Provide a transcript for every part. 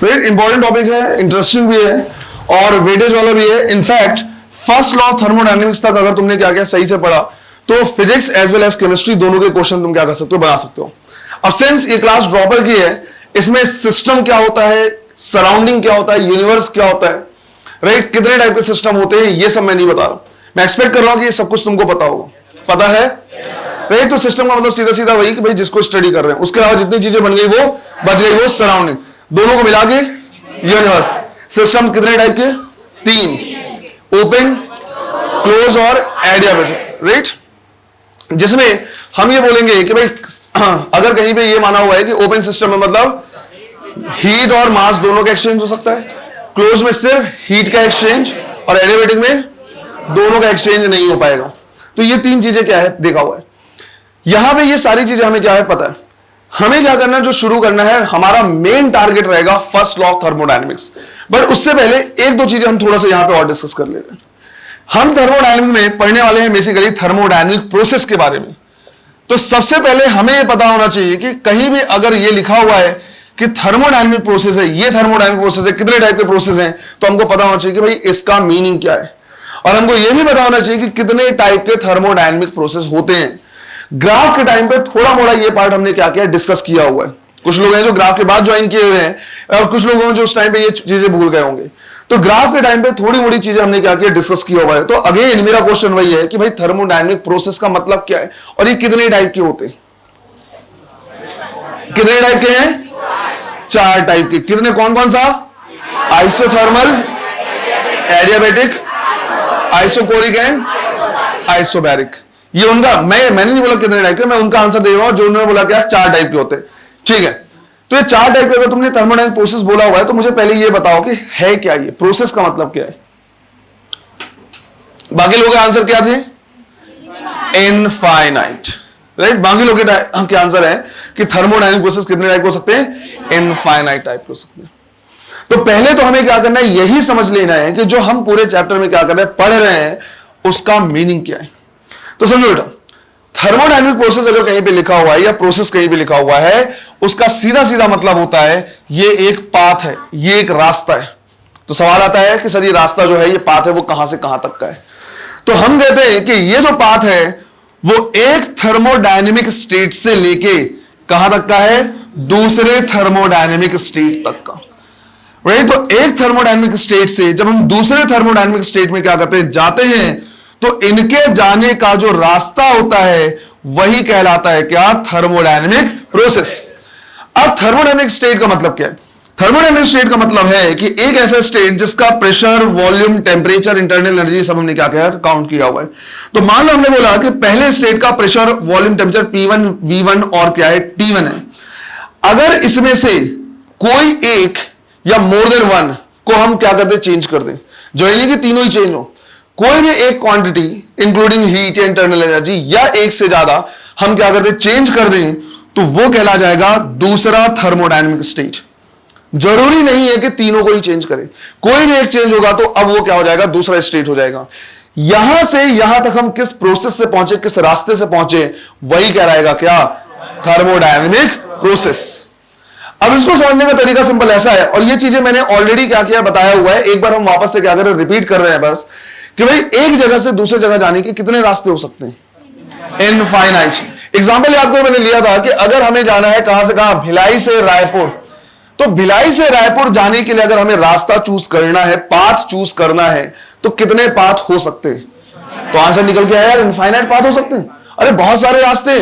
Very important topic है, interesting भी है और वेटेज वाला भी है। In fact first law of thermodynamics तक अगर तुमने क्या सही से पढ़ा तो physics as well as chemistry दोनों के क्वेश्चन तुम क्या कर सकते हो, बना सकते हो। अब सिंस ये क्लास ड्रॉपर की है, इसमें सिस्टम क्या होता है, सराउंडिंग क्या होता है, यूनिवर्स क्या होता है, राइट, कितने टाइप के सिस्टम होते हैं, ये सब मैं नहीं बता रहा। मैं एक्सपेक्ट कर रहा हूं कि ये सब कुछ तुमको पता होगा। पता है, राइट। तो सिस्टम का मतलब सीधा सीधा वही कि भाई जिसको स्टडी कर रहे हैं, उसके अलावा जितनी चीजें बन गई वो बच गई, वो सराउंडिंग, दोनों को मिला के यूनिवर्स। सिस्टम कितने टाइप के, 3, ओपन, क्लोज और एडियाबेटिक, राइट। जिसमें हम ये बोलेंगे कि भाई अगर कहीं पे ये माना हुआ है कि ओपन सिस्टम में मतलब हीट और मास दोनों का एक्सचेंज हो सकता है, क्लोज में सिर्फ हीट का एक्सचेंज और एडियाबेटिक में दोनों का एक्सचेंज नहीं हो पाएगा। तो ये 3 चीजें क्या है देखा हुआ है। यहां पे ये सारी चीजें हमें क्या है पता है। हमें क्या करना है, जो शुरू करना है, हमारा मेन टारगेट रहेगा first law of thermodynamics. But उससे पहले 1-2 चीजें हम थोड़ा सा यहां पे और डिस्कस कर ले रहे हैं। हम थर्मोडायनेमिक्स में पढ़ने वाले हैं बेसिकली थर्मोडायनेमिक प्रोसेस के बारे में। तो सबसे पहले हमें यह पता होना चाहिए कि कहीं भी अगर ये लिखा हुआ है कि थर्मोडायनेमिक प्रोसेस है, ये थर्मोडायनेमिक प्रोसेस है, कितने टाइप के प्रोसेस हैं, तो हमको पता होना चाहिए कि भाई इसका मीनिंग क्या है। और हमको यह भी पता होना चाहिए कि कितने टाइप के थर्मोडायनेमिक प्रोसेस होते हैं। ग्राफ के टाइम पे थोड़ा मोड़ा ये पार्ट हमने क्या किया, डिस्कस किया हुआ है। कुछ लोग हैं जो ग्राफ के बाद ज्वाइन किए हुए हैं और कुछ लोग हैं जो उस टाइम पे ये चीजें भूल गए होंगे। तो ग्राफ के टाइम पे थोड़ी मोड़ी चीजें हमने क्या किया, डिस्कस किया हुआ है। तो अगेन मेरा क्वेश्चन वही है कि भाई थर्मोडायनेमिक प्रोसेस का मतलब क्या है और ये कितने टाइप के होते हैं, कितने टाइप के हैं, 4 टाइप के। कितने, कौन कौन सा, isothermal, adiabatic, isochoric and isobaric. ये उनका, मैंने नहीं बोला कितने टाइप के, मैं उनका आंसर दे रहा हूं जो उन्होंने बोला क्या 4 टाइप के होते हैं, ठीक है। तो ये 4 टाइप के अगर तुमने थर्मोडायनेमिक प्रोसेस बोला हुआ है तो मुझे पहले ये बताओ कि है क्या, ये प्रोसेस का मतलब क्या है। बाकी लोगों के आंसर क्या थे, इनफाइनाइट, राइट। बाकी लोगों के आंसर है कि थर्मोडायनेमिक प्रोसेस कितने टाइप हो सकते हैं, इनफाइनाइट टाइप हो सकते हैं। तो पहले तो हमें क्या करना है, यही समझ लेना है कि जो हम पूरे चैप्टर में क्या कर रहे हैं, पढ़ रहे हैं, उसका मीनिंग क्या है। तो समझो बेटा, थर्मोडायनेमिक प्रोसेस अगर कहीं पे लिखा हुआ है या प्रोसेस कहीं पे लिखा हुआ है, उसका सीधा सीधा मतलब होता है ये एक पाथ है, ये एक रास्ता है। तो सवाल आता है कि सर ये रास्ता जो है, ये पाथ है, वो कहां से कहां तक का है। तो हम कहते हैं कि ये जो पाथ है वो एक थर्मोडायनेमिक स्टेट से लेके कहां तक का है, दूसरे थर्मोडायनेमिक स्टेट तक का, राइट। तो एक थर्मोडायनेमिक स्टेट से जब हम दूसरे थर्मोडायनेमिक स्टेट में क्या करते हैं, जाते हैं, तो इनके जाने का जो रास्ता होता है वही कहलाता है क्या, थर्मोडायनेमिक प्रोसेस। अब थर्मोडायनेमिक स्टेट का मतलब क्या है, थर्मोडायनेमिक स्टेट का मतलब है कि एक ऐसा स्टेट जिसका pressure, volume, temperature, internal energy सब हमने क्या किया, काउंट किया हुआ है। तो मान लो हमने बोला कि पहले स्टेट का pressure, volume, temperature P1, V1 और क्या है, T1 है। अगर इसमें से कोई एक या मोर देन 1 को हम क्या कर दे, चेंज कर दें, जो नहीं कि तीनों ही चेंज हो, कोई भी एक क्वांटिटी इंक्लूडिंग हीट या इंटरनल एनर्जी या एक से ज्यादा हम क्या कर दे, चेंज कर दें, तो वो कहला जाएगा दूसरा थर्मोडायनेमिक स्टेट। जरूरी नहीं है कि तीनों को ही चेंज करें, कोई भी एक चेंज होगा तो अब वो क्या हो जाएगा, दूसरा स्टेट हो जाएगा। यहां से यहां तक हम किस प्रोसेस से पहुंचे, किस रास्ते से पहुंचे, वही कहलाएगा क्या, थर्मोडायनेमिक प्रोसेस। अब इसको समझने का तरीका सिंपल ऐसा है, और ये चीजें मैंने ऑलरेडी क्या किया, बताया हुआ है। एक बार हम वापस से क्या करें, रिपीट कर रहे हैं बस, कि भाई एक जगह से दूसरे जगह जाने के कितने रास्ते हो सकते हैं, इनफाइनाइट। एग्जांपल याद करो, मैंने लिया था कि अगर हमें जाना है कहां से कहां, भिलाई से रायपुर, तो भिलाई से रायपुर जाने के लिए अगर हमें रास्ता चूज करना है, पाथ चूज करना है, तो कितने पाथ हो सकते हैं। तो आंसर निकल के आया यार, इनफाइनाइट पाथ हो सकते हैं। अरे बहुत सारे रास्ते।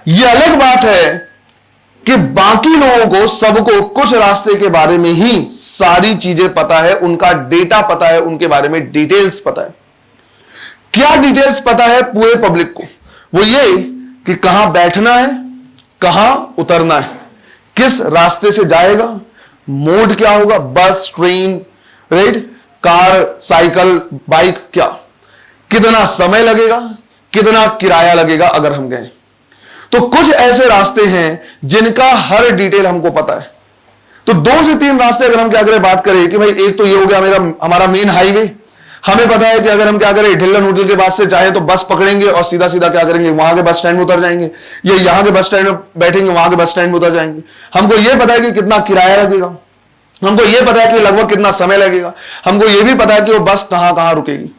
ये अलग बात है कि बाकी लोगों को, सबको कुछ रास्ते के बारे में ही सारी चीजें पता है, उनका डेटा पता है, उनके बारे में डिटेल्स पता है। क्या डिटेल्स पता है पूरे पब्लिक को, वो ये कि कहां बैठना है, कहां उतरना है, किस रास्ते से जाएगा, मोड क्या होगा, बस, train, right, car, cycle, bike, क्या, कितना समय लगेगा, कितना किराया लगेगा अगर हम गए। तो कुछ ऐसे रास्ते हैं जिनका हर डिटेल हमको पता है। तो 2 से 3 रास्ते अगर हम क्या करें, बात करें कि भाई एक तो ये हो गया हमारा मेन हाईवे। हमें पता है कि अगर हम क्या करें, ढिल्लन होटल के पास से चाहे तो बस पकड़ेंगे और सीधा सीधा क्या करेंगे, वहां के बस स्टैंड में उतर जाएंगे, या यहां के बस स्टैंड में बैठेंगे, वहां के बस स्टैंड में उतर जाएंगे। हमको यह पता है कि कितना किराया लगेगा, हमको यह पता है कि लगभग कितना समय लगेगा, हमको यह भी पता है कि वो बस कहां कहां रुकेगी।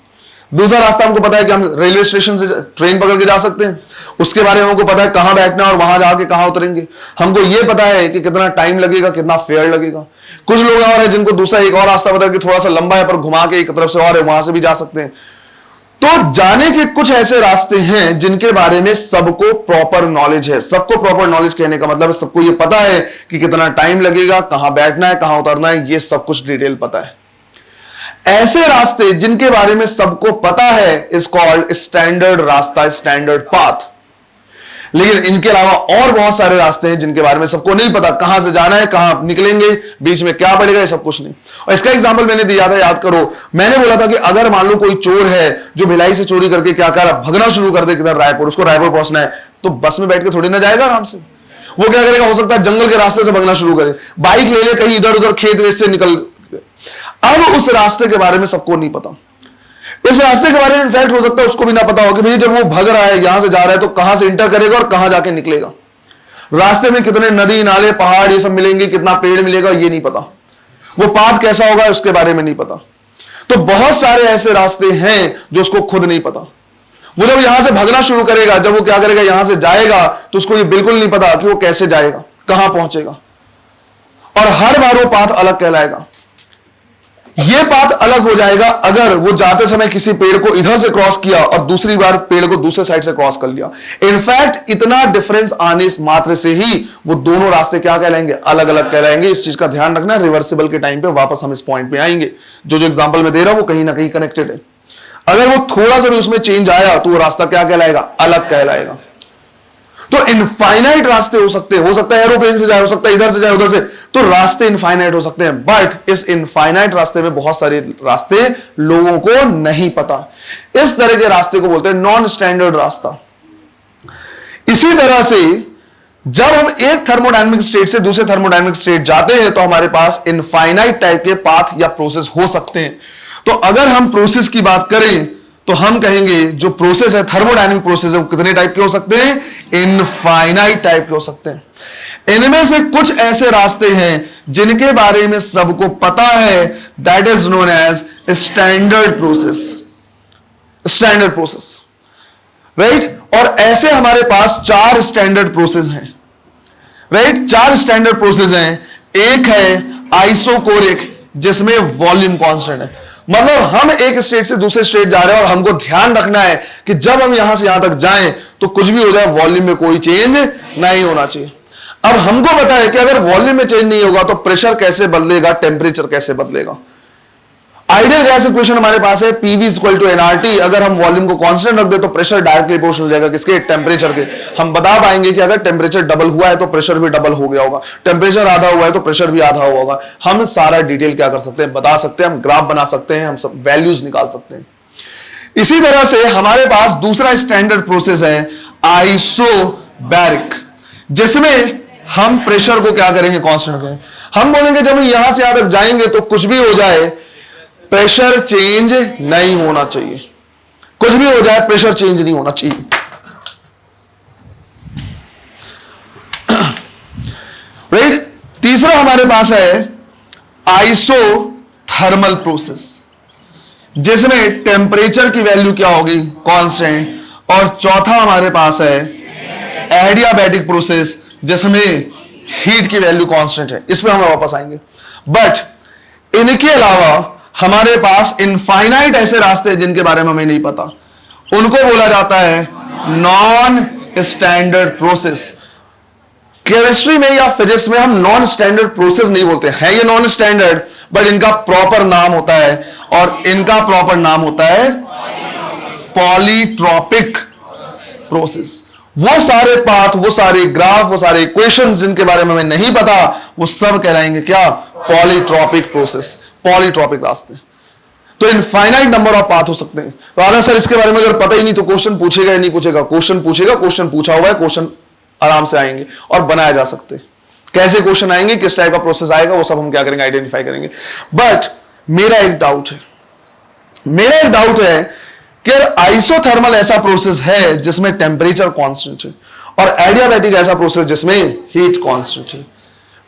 दूसरा रास्ता हमको पता है कि हम रेलवे स्टेशन से ट्रेन पकड़ के जा सकते हैं, उसके बारे में हमको पता है कहां बैठना है और वहां जाके कहां उतरेंगे। हमको यह पता है कि कितना टाइम लगेगा, कितना फेयर लगेगा। कुछ लोग और हैं जिनको दूसरा एक और रास्ता पता है कि थोड़ा सा लंबा है पर घुमा के एक तरफ से और है, वहां से भी जा सकते हैं। तो जाने के कुछ ऐसे रास्ते हैं जिनके बारे में सबको प्रॉपर नॉलेज है। सबको प्रॉपर नॉलेज कहने का मतलब है सबको यह पता है कि कितना टाइम लगेगा, कहां बैठना है, कहां उतरना है, यह सब कुछ डिटेल पता है। ऐसे रास्ते जिनके बारे में सबको पता है इज कॉल्ड स्टैंडर्ड रास्ता, स्टैंडर्ड पाथ। लेकिन इनके अलावा और बहुत सारे रास्ते हैं जिनके बारे में सबको नहीं पता, कहां से जाना है, कहां निकलेंगे, बीच में क्या पड़ेगा, ये सब कुछ नहीं। और इसका एग्जांपल मैंने दिया था, याद करो, मैंने बोला था कि अगर मान लो कोई चोर है जो भिलाई से चोरी करके क्या कर भगना शुरू कर दे किधर रायपुर, उसको रायपुर पहुंचना है, तो बस में बैठ के थोड़ी ना जाएगा आराम से। वो क्या करेगा, हो सकता है जंगल के रास्ते से भगना शुरू करे, बाइक ले ले, कहीं इधर उधर खेत वेत से निकल। अब उस रास्ते के बारे में सबको नहीं पता। इस रास्ते के बारे में इनफैक्ट हो सकता है उसको भी ना पता हो कि भाई जब वो भग रहा है, यहां से जा रहा है, तो कहां से इंटर करेगा और कहां जाके निकलेगा। रास्ते में कितने नदी नाले पहाड़ ये सब मिलेंगे, कितना पेड़ मिलेगा, ये नहीं पता। वो पाथ कैसा होगा उसके बारे में नहीं पता। तो बहुत सारे ऐसे रास्ते हैं जो उसको खुद नहीं पता। वो जब यहां से भगना शुरू करेगा, जब वो क्या करेगा, यहां से जाएगा, तो उसको ये बिल्कुल नहीं पता कि वो कैसे जाएगा, कहां पहुंचेगा, और हर बार वो पाथ अलग कहलाएगा। यह पाथ अलग हो जाएगा अगर वो जाते समय किसी पेड़ को इधर से क्रॉस किया और दूसरी बार पेड़ को दूसरे साइड से क्रॉस कर लिया। इनफैक्ट इतना डिफरेंस आने मात्र से ही वो दोनों रास्ते क्या कहलाएंगे, अलग अलग कहलाएंगे। इस चीज का ध्यान रखना, रिवर्सिबल के टाइम पे वापस हम इस पॉइंट पे आएंगे। जो एग्जांपल मैं दे रहा हूं वो कहीं ना कहीं कनेक्टेड है। अगर वो थोड़ा सा भी उसमें चेंज आया तो वो रास्ता क्या कहलाएगा, अलग कहलाएगा। तो इनफाइनाइट रास्ते हो सकते हैं, हो सकता है एरोप्लेन से जाए, हो सकता है इधर से जाए उधर से, तो रास्ते इनफाइनाइट हो सकते हैं। बट इस इनफाइनाइट रास्ते में बहुत सारे रास्ते लोगों को नहीं पता। इस तरह के रास्ते को बोलते हैं नॉन स्टैंडर्ड रास्ता। इसी तरह से जब हम एक थर्मोडायनेमिक स्टेट से दूसरे थर्मोडायनेमिक स्टेट जाते हैं तो हमारे पास इनफाइनाइट टाइप के पाथ या प्रोसेस हो सकते हैं। तो अगर हम प्रोसेस की बात करें तो हम कहेंगे जो प्रोसेस है, थर्मोडायनेमिक प्रोसेस है, वो कितने टाइप के हो सकते हैं, इनफाइनाइट टाइप के हो सकते हैं। इनमें से कुछ ऐसे रास्ते हैं जिनके बारे में सबको पता है, that is known as standard process, standard process, right. और ऐसे हमारे पास 4 स्टैंडर्ड प्रोसेस हैं, राइट। 4 स्टैंडर्ड प्रोसेस हैं। एक है आइसोकोरिक, जिसमें वॉल्यूम कांस्टेंट है। मतलब हम एक स्टेट से दूसरे स्टेट जा रहे हैं और हमको ध्यान रखना है कि जब हम यहां से यहां तक जाएं तो कुछ भी हो जाए वॉल्यूम में कोई चेंज नहीं होना चाहिए। अब हमको पता है कि अगर वॉल्यूम में चेंज नहीं होगा तो प्रेशर कैसे बदलेगा, टेम्परेचर कैसे बदलेगा। आइडियल गैस इक्वेशन हमारे पास है PV इक्वल टू nRT। अगर हम वॉल्यूम को कांस्टेंट रख दे तो प्रेशर डायरेक्टली प्रोपोर्शनल हो जाएगा किसके, टेम्परेचर के। हम बता पाएंगे कि अगर टेम्परेचर डबल हुआ है तो प्रेशर भी डबल हो गया होगा, टेम्परेचर आधा हुआ है तो प्रेशर भी आधा हुआ होगा। हम सारा डिटेल क्या कर सकते हैं, बता सकते हैं, हम ग्राफ बना सकते हैं, हम सब वैल्यूज निकाल सकते हैं। इसी तरह से हमारे पास दूसरा स्टैंडर्ड प्रोसेस है आइसोबैरिक, जिसमें हम प्रेशर को क्या करेंगे, कांस्टेंट करेंगे। हम बोलेंगे जब हम यहां से यहां तक जाएंगे तो कुछ भी हो जाए प्रेशर चेंज नहीं होना चाहिए, कुछ भी हो जाए प्रेशर चेंज नहीं होना चाहिए। राइट। तीसरा हमारे पास है आइसोथर्मल प्रोसेस, जिसमें टेम्परेचर की वैल्यू क्या होगी, कांस्टेंट। और चौथा हमारे पास है एडियाबैटिक प्रोसेस, जिसमें हीट की वैल्यू कांस्टेंट है। इस पर हम वापस आएंगे। बट इनके अलावा हमारे पास इनफाइनाइट ऐसे रास्ते हैं जिनके बारे में हमें नहीं पता, उनको बोला जाता है नॉन स्टैंडर्ड प्रोसेस। केमिस्ट्री में या फिजिक्स में हम नॉन स्टैंडर्ड प्रोसेस नहीं बोलते हैं, ये नॉन स्टैंडर्ड, बट इनका प्रॉपर नाम होता है, और इनका प्रॉपर नाम होता है पॉलीट्रॉपिक प्रोसेस। वो सारे पाथ, वो सारे ग्राफ, वो सारे इक्वेशंस जिनके बारे में हमें नहीं पता, वो सब कहलाएंगे क्या, पॉलीट्रॉपिक प्रोसेस, पॉलीट्रॉपिक रास्ते। तो इनफाइनाइट नंबर ऑफ पाथ हो सकते हैं। तो आना सर इसके बारे में अगर पता ही नहीं तो क्वेश्चन पूछेगा या नहीं पूछेगा, क्वेश्चन पूछेगा, क्वेश्चन पूछा हुआ है, क्वेश्चन आराम से आएंगे और बनाया जा सकते हैं। कैसे क्वेश्चन आएंगे, किस टाइप का प्रोसेस आएगा, वो सब हम क्या करेंगे, आइडेंटिफाई करेंगे। बट मेरा एक डाउट है कि आइसोथर्मल ऐसा प्रोसेस है जिसमें टेम्परेचर कांस्टेंट है, और एडियाबैटिक ऐसा प्रोसेस जिसमें हीट कांस्टेंट है।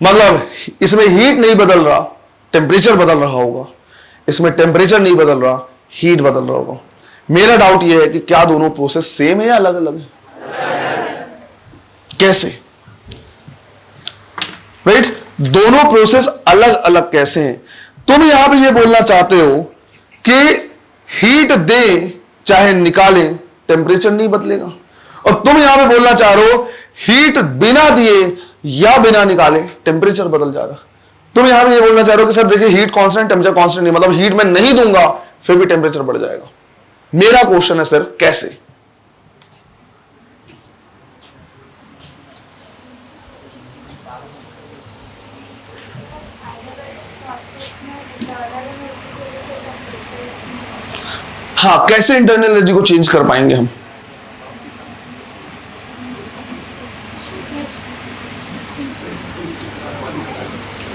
मतलब इसमें हीट नहीं बदल रहा, टेम्परेचर बदल रहा होगा, इसमें टेम्परेचर नहीं बदल रहा, हीट बदल रहा होगा। मेरा डाउट यह है कि क्या दोनों प्रोसेस सेम है या अलग अलग है? कैसे? राइट, दोनों प्रोसेस अलग अलग कैसे हैं? तुम यहां पे ये बोलना चाहते हो कि हीट दे चाहे निकाले टेम्परेचर नहीं बदलेगा, और तुम यहां पे बोलना चाह रहे हो हीट बिना दिए या बिना निकाले टेम्परेचर बदल जा रहा। तुम यहां पे ये बोलना चाह रहे हो कि सर देखिए हीट कांस्टेंट टेम्परेचर कांस्टेंट नहीं, मतलब हीट में नहीं दूंगा फिर भी टेम्परेचर बढ़ जाएगा। मेरा क्वेश्चन है सिर्फ कैसे? हाँ, कैसे इंटरनल एनर्जी को चेंज कर पाएंगे हम?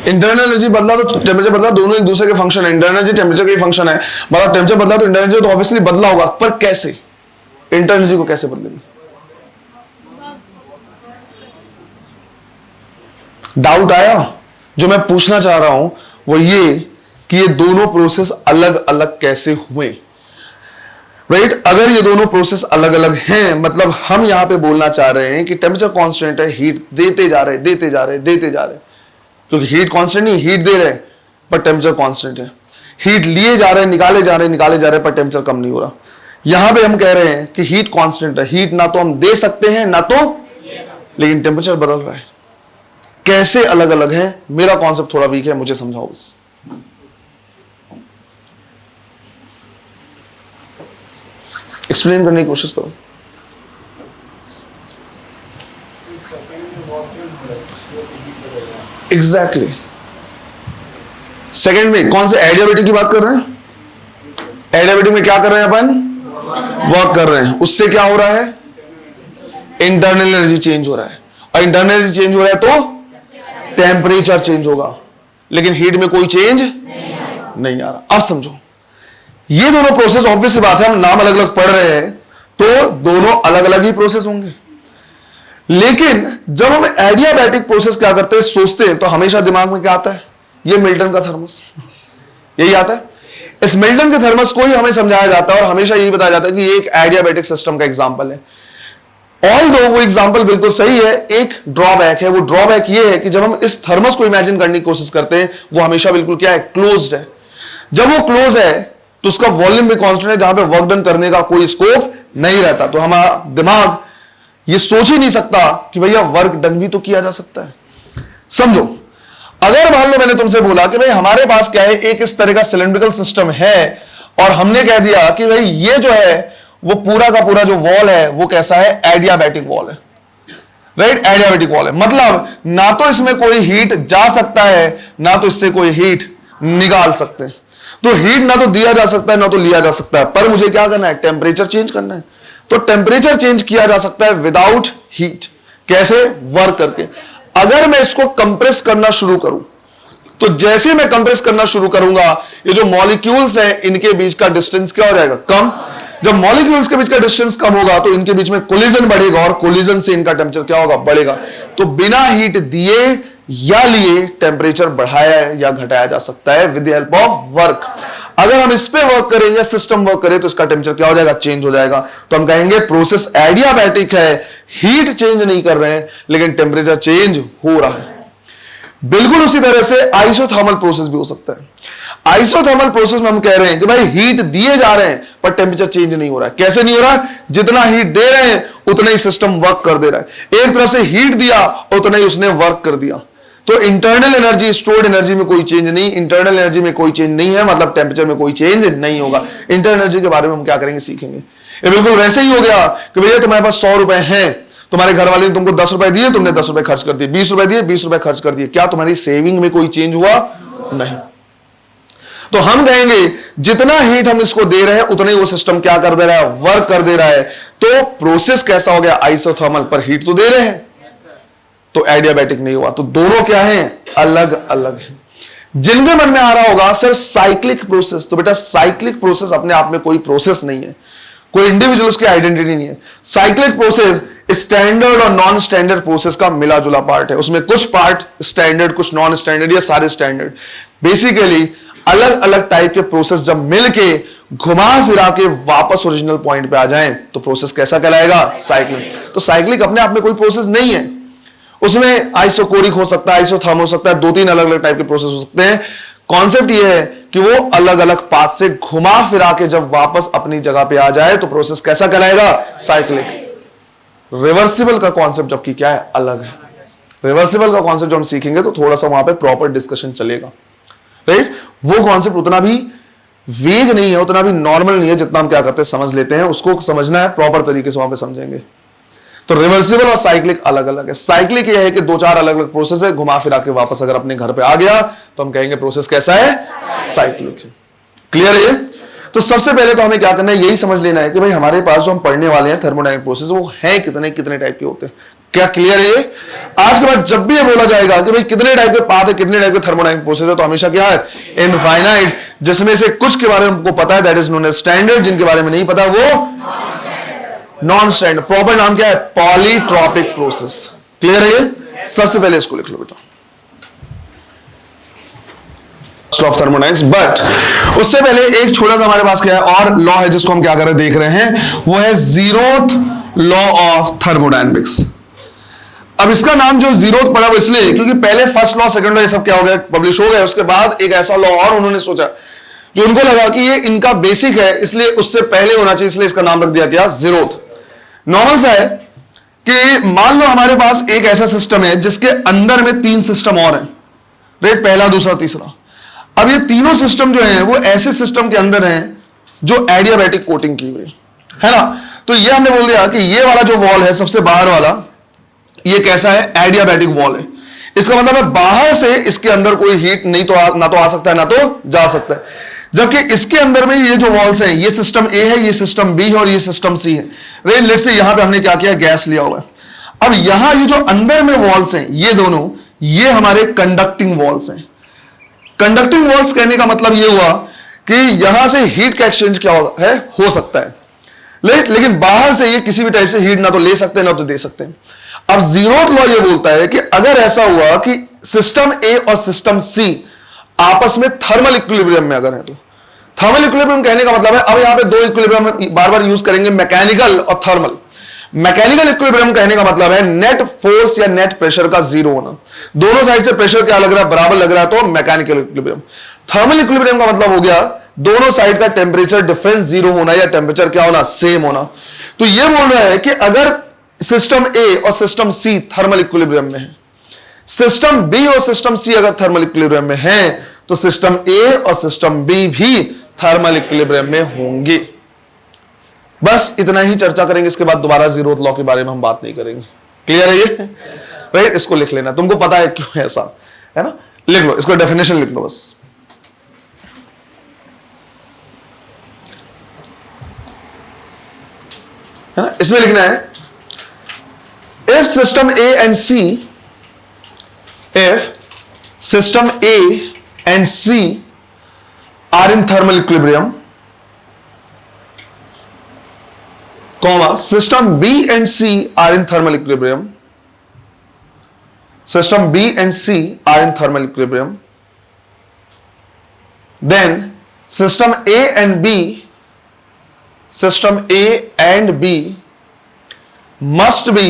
इंटरनल एनर्जी बदला तो टेम्परेचर बदला, दोनों एक दूसरे के फंक्शन है। इंटरनल एनर्जी टेम्परेचर का ही फंक्शन है, मतलब टेम्परेचर बदला तो इंटरनल एनर्जी तो ऑब्वियसली बदला होगा, पर कैसे? इंटरनल एनर्जी को कैसे बदलेंगे? डाउट आया? जो मैं पूछना चाह रहा हूं वो ये कि ये दोनों प्रोसेस अलग अलग कैसे हुए? राइट, अगर ये दोनों प्रोसेस अलग अलग हैं, मतलब हम यहां पे बोलना चाह रहे हैं कि टेम्परेचर कांस्टेंट है, हीट देते जा रहे देते जा रहे देते जा रहे, क्योंकि हीट कांस्टेंट नहीं, हीट दे रहे हैं पर टेम्परेचर कांस्टेंट है। हीट लिए जा रहे हैं, निकाले जा रहे हैं, निकाले जा रहे हैं, पर टेम्परेचर कम नहीं हो रहा। यहां पे हम कह रहे हैं कि हीट कांस्टेंट है, हीट ना तो हम दे सकते हैं ना तो, लेकिन टेम्परेचर बदल रहा है। कैसे अलग अलग है? मेरा कॉन्सेप्ट थोड़ा वीक है, मुझे समझाओ बस। एक्सप्लेन करने की कोशिश करो। एग्जैक्टली सेकेंड में कौन से एडियाबेटिक की बात कर रहे हैं? एडियाबेटिक में क्या कर रहे हैं अपन? वर्क कर रहे हैं। उससे क्या हो रहा है? इंटरनल एनर्जी चेंज हो रहा है, और इंटरनल एनर्जी चेंज हो रहा है तो टेम्परेचर चेंज होगा, लेकिन हीट में कोई चेंज नहीं आ रहा। अब समझो, ये दोनों प्रोसेस ऑब्वियस सी बात है, हम नाम अलग अलग पढ़ रहे हैं तो दोनों अलग अलग ही प्रोसेस होंगे, लेकिन जब हम एडियाबैटिक प्रोसेस क्या करते हैं, सोचते हैं, तो हमेशा दिमाग में क्या आता है? ये मिल्टन का थर्मस, यही आता है। इस मिल्टन के थर्मस को ही हमें समझाया जाता है और हमेशा यही बताया जाता है कि ये एक एडियाबैटिक सिस्टम का एग्जांपल है। ऑल्दो वो एग्जांपल बिल्कुल सही है, एक ड्रॉबैक है। वो ड्रॉबैक ये है कि जब हम इस थर्मस को इमेजिन करने की कोशिश करते हैं, वो हमेशा बिल्कुल क्या है? क्लोज्ड है। जब वो क्लोज है तो उसका वॉल्यूम भी कांस्टेंट है, जहां पे वर्क डन करने का कोई स्कोप नहीं रहता। तो हमारा दिमाग ये सोच ही नहीं सकता कि भैया वर्क डन भी तो किया जा सकता है। समझो, अगर मान लो मैंने तुमसे बोला कि भाई हमारे पास क्या है, एक इस तरह का सिलेंड्रिकल सिस्टम है, और हमने कह दिया कि भाई ये जो है वो पूरा का पूरा जो वॉल है वो कैसा है? एडियाबैटिक वॉल है। राइट, एडियाबैटिक वॉल है, मतलब ना तो इसमें कोई हीट जा सकता है, ना तो इससे कोई हीट निकाल सकते हैं। तो हीट ना तो दिया जा सकता है ना तो लिया जा सकता है, पर मुझे क्या करना है? टेम्परेचर चेंज करना है। तो टेम्परेचर चेंज किया जा सकता है विदाउट हीट। कैसे? वर्क करके। अगर मैं इसको कंप्रेस करना शुरू करूं, तो जैसे मैं कंप्रेस करना शुरू करूंगा, ये जो मॉलिक्यूल्स हैं इनके बीच का डिस्टेंस क्या हो जाएगा? कम। जब मॉलिक्यूल्स के बीच का डिस्टेंस कम होगा तो इनके बीच में कोलिजन बढ़ेगा, और कोलिजन से इनका टेम्परेचर क्या होगा? बढ़ेगा। तो बिना हीट दिए या लिए टेम्परेचर बढ़ाया या घटाया जा सकता है with the help of work. अगर हम इस पे वर्क करें या सिस्टम वर्क करें तो इसका टेम्परेचर क्या हो जाएगा? चेंज हो जाएगा। तो हम कहेंगे प्रोसेस एडियाबैटिक है, हीट चेंज नहीं कर रहे हैं लेकिन टेम्परेचर चेंज हो रहा है। बिल्कुल उसी तरह से आइसोथर्मल प्रोसेस भी हो सकता है। आइसोथर्मल प्रोसेस में हम कह रहे हैं कि भाई हीट दिए जा रहे हैं पर टेम्परेचर चेंज नहीं हो रहा है। कैसे नहीं हो रहा है? जितना हीट दे रहे हैं उतना ही सिस्टम वर्क कर दे रहा है। एक तरफ से हीट दिया उतना ही उसने वर्क कर दिया। तो इंटरनल एनर्जी, स्टोर्ड एनर्जी में कोई चेंज नहीं, इंटरनल एनर्जी में कोई चेंज नहीं है, मतलब टेम्परेचर में कोई चेंज नहीं होगा। इंटरनल एनर्जी के बारे में हम क्या करेंगे? सीखेंगे। ये बिल्कुल वैसे ही हो गया कि भैया तुम्हारे पास 100 रुपए हैं, तुम्हारे घर वाले ने तुमको 10 रुपए दिए, तुमने 10 रुपए खर्च कर दिए, 20 रुपए दिए, 20 रुपए खर्च कर दिए। क्या तुम्हारी सेविंग में कोई चेंज हुआ? नहीं। तो हम कहेंगे जितना हीट हम इसको दे रहे हैं उतना ही वो सिस्टम क्या कर दे रहा है? वर्क कर दे रहा है। तो प्रोसेस कैसा हो गया? आइसोथर्मल, पर हीट तो दे रहे हैं, तो एडियाबैटिक नहीं हुआ। तो दोनों क्या हैं? अलग अलग हैं। जिनके मन में आ रहा होगा सर साइक्लिक प्रोसेस, तो बेटा साइक्लिक प्रोसेस अपने आप में कोई प्रोसेस नहीं है, कोई इंडिविजुअल उसकी आइडेंटिटी नहीं है। साइक्लिक प्रोसेस स्टैंडर्ड और नॉन स्टैंडर्ड प्रोसेस का मिला जुला पार्ट है। उसमें कुछ पार्ट स्टैंडर्ड, कुछ नॉन स्टैंडर्ड या सारे स्टैंडर्ड। बेसिकली अलग अलग टाइप के प्रोसेस जब मिलके घुमा फिरा के वापस ओरिजिनल पॉइंट पे आ जाएं तो प्रोसेस कैसा कहलाएगा? साइक्लिक। तो साइक्लिक अपने आप में कोई प्रोसेस नहीं है, उसमें आइसोकोरिक हो सकता है, आइसोथर्म हो सकता है, 2-3 अलग अलग टाइप के प्रोसेस हो सकते हैं। कॉन्सेप्ट ये है कि वो अलग अलग पाथ से घुमा फिरा के जब वापस अपनी जगह पे आ जाए तो प्रोसेस कैसा कहलाएगा? साइक्लिक। रिवर्सिबल का कॉन्सेप्ट जबकि क्या है? अलग है। रिवर्सिबल का कॉन्सेप्ट जब हम सीखेंगे तो थोड़ा सा वहां पे प्रॉपर डिस्कशन चलेगा, राइट? वो कॉन्सेप्ट उतना भी वेग नहीं है, उतना भी नॉर्मल नहीं है जितना हम क्या करते हैं समझ लेते हैं। उसको समझना है प्रॉपर तरीके से, वहां पे समझेंगे। तो रिवर्सिबल और साइक्लिक अलग अलग है। साइक्लिक यह है कि 2-4 अलग अलग प्रोसेस है, घुमा फिरा के वापस अगर अपने घर पे आ गया तो हम कहेंगे प्रोसेस कैसा है? साइक्लिक है। क्लियर है? तो सबसे पहले तो हमें क्या करना है, यही समझ लेना है कि भाई हमारे पास जो हम पढ़ने वाले हैं थर्मोडायनेमिक प्रोसेस वो है कितने कितने टाइप के होते हैं। क्या क्लियर है? आज के बाद जब भी ये बोला जाएगा कि भाई कितने टाइप के पाथ है, कितने टाइप के थर्मोडायनेमिक प्रोसेस है, तो हमेशा क्या है? इनफाइनाइट। जिसमें से कुछ के बारे में हमको पता है that is known as standard, जिनके बारे में नहीं पता वो नॉन स्टैंडर्ड। प्रॉपर नाम क्या है? Polytropic process. क्लियर है? ये सबसे पहले इसको लिख लो बेटा, ऑफ थर्मोडायनेमिक्स। बट उससे पहले एक छोटा सा हमारे पास क्या है और लॉ है जिसको हम क्या कर रहे देख रहे हैं, वो है जीरोथ लॉ ऑफ थर्मोडायनेमिक्स। अब इसका नाम जो जीरोथ पड़ा वो इसलिए क्योंकि पहले फर्स्ट लॉ सेकंड लॉ ये सब क्या हो गया, पब्लिश हो गया। उसके बाद एक ऐसा लॉ और उन्होंने सोचा जो उनको लगा कि ये इनका बेसिक है, इसलिए उससे पहले होना चाहिए, इसलिए इसका नाम रख दिया गया जीरोथ। नॉर्मल सा है कि मान लो हमारे पास एक ऐसा सिस्टम है जिसके अंदर में 3 सिस्टम और हैं, राइट? पहला, दूसरा, तीसरा। अब ये तीनों सिस्टम जो हैं वो ऐसे सिस्टम के अंदर हैं जो एडियाबैटिक कोटिंग की हुई है ना। तो ये हमने बोल दिया कि ये वाला जो वॉल है सबसे बाहर वाला, ये कैसा है? एडियाबैटिक वॉल है। इसका मतलब है बाहर से इसके अंदर कोई हीट नहीं तो ना तो आ सकता है ना तो जा सकता है। जबकि इसके अंदर में ये जो वॉल्स हैं, ये सिस्टम ए है, ये सिस्टम बी है और ये सिस्टम सी है, राइट? लेट्स से यहां पे हमने क्या किया? गैस लिया हुआ है। अब यहां ये जो अंदर में वॉल्स हैं ये दोनों, ये हमारे कंडक्टिंग वॉल्स हैं। कंडक्टिंग वॉल्स कहने का मतलब ये हुआ कि यहां से हीट का एक्सचेंज क्या है? हो सकता है, राइट? लेकिन बाहर से ये किसी भी टाइप से हीट ना तो ले सकते हैं ना तो दे सकते हैं। अब जीरोथ लॉ ये बोलता है कि अगर ऐसा हुआ कि सिस्टम ए और सिस्टम सी आपस में थर्मल इक्विलिब्रियम में अगर है, तो थर्मल इक्विलिब्रियम कहने का मतलब है, अब यहां पे 2 इक्विलिब्रियम बार बार यूज करेंगे, मैकेनिकल और थर्मल। मैकेनिकल इक्विलिब्रियम कहने का मतलब है नेट फोर्स या नेट प्रेशर का 0 होना। दोनों साइड से प्रेशर क्या लग रहा है? बराबर लग रहा है, तो मैकेनिकल इक्विलिब्रियम। थर्मल इक्विलिब्रियम का मतलब हो गया दोनों साइड का टेम्परेचर डिफरेंस 0 होना या टेम्परेचर क्या होना? सेम होना। तो यह बोल रहा है कि अगर सिस्टम ए और सिस्टम सी थर्मल इक्विलिब्रियम में है, सिस्टम बी और सिस्टम सी अगर थर्मल इक्विलिब्रियम में है, तो सिस्टम ए और सिस्टम बी भी थर्मल इक्विलिब्रियम में होंगे। बस इतना ही चर्चा करेंगे, इसके बाद दोबारा जीरोथ लॉ के बारे में हम बात नहीं करेंगे। क्लियर है ये? राइट? इसको लिख लेना, तुमको पता है क्यों ऐसा है ना। लिख लो, इसको डेफिनेशन लिख लो बस। है ना? इसमें लिखना है if system A and C, if system A and C are in thermal equilibrium, comma, system B and C are in thermal equilibrium, system B and C are in thermal equilibrium, then system A and B must be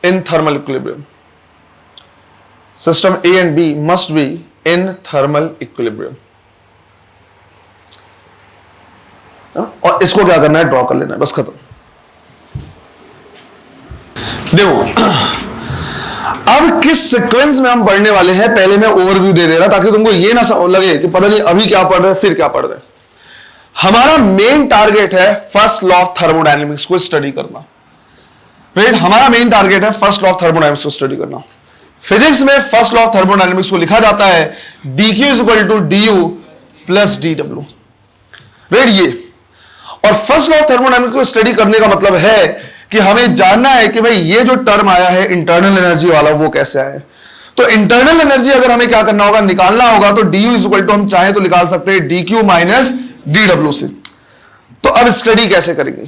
in thermal equilibrium. System A and B must be in thermal equilibrium. और इसको क्या करना है? Draw कर लेना है, बस खत्म। देखो अब किस सीक्वेंस में हम पढ़ने वाले हैं, पहले मैं ओवरव्यू दे दे रहा ताकि तुमको ये ना लगे कि पता नहीं अभी क्या पढ़ रहे फिर क्या पढ़ रहे। हमारा मेन टारगेट है फर्स्ट लॉ ऑफ थर्मोडायनेमिक्स को स्टडी करना, राइट? हमारा मेन टारगेट है फर्स्ट लॉ ऑफ थर्मोडायनेमिक्स को स्टडी करना। फिजिक्स में फर्स्ट लॉ ऑफ थर्मोडायनेमिक्स को लिखा जाता है dq = du + dw, राइट? ये और फर्स्ट लॉ ऑफ थर्मोडायनेमिक्स को स्टडी करने का मतलब है कि हमें जानना है कि भाई ये जो टर्म आया है इंटरनल एनर्जी वाला वो कैसे आया है। तो इंटरनल एनर्जी अगर हमें क्या करना होगा? निकालना होगा। तो du = हम चाहे तो निकाल सकते हैं dq - dw से। तो अब स्टडी कैसे करेंगे?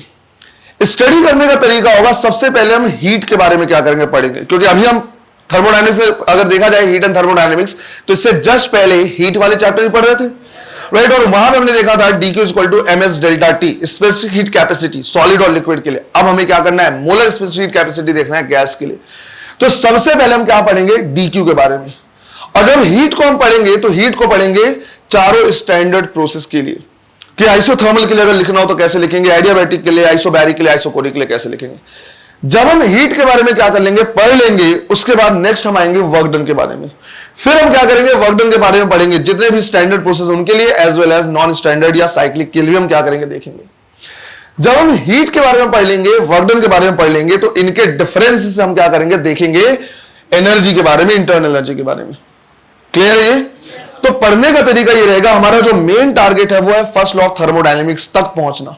स्टडी करने का तरीका होगा, सबसे पहले हम हीट के बारे में क्या करेंगे? पढ़ेंगे, क्योंकि अभी हम थर्मोडायनेमिक्स अगर देखा जाए हीट एंड थर्मोडायनेमिक्स, तो इससे जस्ट पहले हीट वाले चैप्टर भी पढ़ रहे थे, राइट। और वहां पे हमने देखा था dq equal to ms delta t, specific heat capacity solid और लिक्विड के लिए। अब हमें क्या करना है, मोलर स्पेसिफिक हीट कैपेसिटी देखना है गैस के लिए। तो सबसे पहले हम क्या पढ़ेंगे, dq के बारे में। और जब हीट को हम पढ़ेंगे तो हीट को पढ़ेंगे चारों स्टैंडर्ड प्रोसेस के लिए, कि आइसोथर्मल के लिए अगर लिखना हो तो कैसे लिखेंगे, एडियाबैटिक के लिए, आइसोबैरिक के लिए, आइसोकोरिक के लिए कैसे लिखेंगे। जब हम हीट के बारे में क्या कर लेंगे, पढ़ लेंगे, उसके बाद नेक्स्ट हम आएंगे वर्क डन के बारे में। फिर हम क्या करेंगे, वर्क डन के बारे में पढ़ेंगे, जितने भी स्टैंडर्ड प्रोसेस उनके लिए as well as non standard या साइक्लिक के लिए हम क्या करेंगे, देखेंगे। जब हम हीट के बारे में पढ़ लेंगे, वर्क डन के बारे में पढ़ लेंगे, तो इनके डिफरेंस से हम क्या करेंगे, देखेंगे एनर्जी के बारे में, इंटरनल एनर्जी के बारे में। क्लियर है? तो पढ़ने का तरीका ये रहेगा, हमारा जो मेन टारगेट है वो है फर्स्ट लॉ ऑफ थर्मोडायनेमिक्स तक पहुंचना।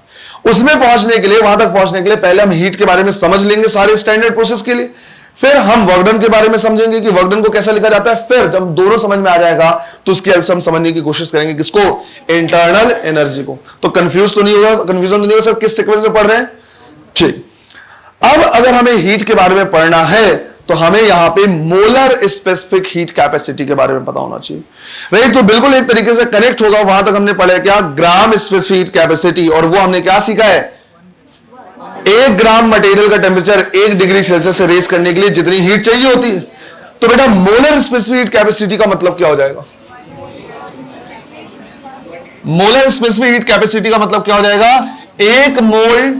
उसमें पहुंचने के लिए, वहां तक पहुंचने के लिए पहले हम हीट के बारे में समझ लेंगे सारे स्टैंडर्ड प्रोसेस के लिए, फिर हम वर्क डन के बारे में समझेंगे कि वर्क डन को कैसा लिखा जाता है, फिर जब दोनों समझ में आ जाएगा तो उसकी हेल्प से हम समझने की कोशिश करेंगे किसको, इंटरनल एनर्जी को। तो कंफ्यूजन तो नहीं होगा सर किस सीक्वेंस में पढ़ रहे हैं, ठीक। अब अगर हमें हीट के बारे में पढ़ना है तो हमें यहां पे मोलर स्पेसिफिक हीट कैपेसिटी के बारे में पता होना चाहिए, राइट। तो बिल्कुल एक तरीके से कनेक्ट होगा। वहां तक हमने पढ़ा क्या, ग्राम स्पेसिफिक हीट कैपेसिटी, और वो हमने क्या सीखा है, 1 ग्राम मटेरियल का टेम्परेचर 1 डिग्री सेल्सियस से रेज करने के लिए जितनी हीट चाहिए होती है। तो बेटा मोलर स्पेसिफिक हीट कैपेसिटी का मतलब क्या हो जाएगा, मोलर स्पेसिफिक हीट कैपेसिटी का मतलब क्या हो जाएगा, 1 मोल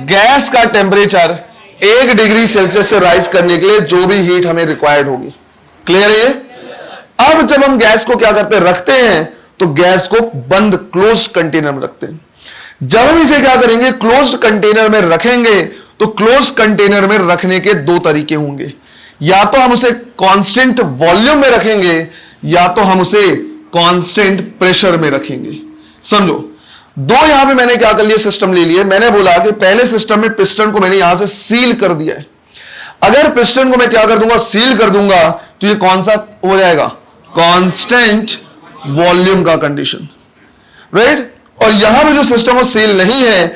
गैस का टेम्परेचर 1 डिग्री सेल्सियस से राइज करने के लिए जो भी हीट हमें रिक्वायर्ड होगी। क्लियर है? अब जब हम गैस को क्या करते हैं, रखते हैं, तो गैस को बंद क्लोज्ड कंटेनर में रखते हैं। जब हम इसे क्या करेंगे, क्लोज्ड कंटेनर में रखेंगे, तो क्लोज्ड कंटेनर में रखने के 2 तरीके होंगे, या तो हम उसे कांस्टेंट वॉल्यूम में रखेंगे, या तो हम उसे कांस्टेंट प्रेशर में रखेंगे। समझो, 2 यहां पे मैंने क्या कर लिया, सिस्टम ले लिए। मैंने बोला कि पहले सिस्टम में पिस्टन को मैंने यहां से सील कर दिया है। अगर पिस्टन को मैं क्या कर दूंगा, सील कर दूंगा, तो ये कौन सा हो जाएगा, कांस्टेंट वॉल्यूम का कंडीशन, राइट। और यहां पे जो सिस्टम वो सील नहीं है,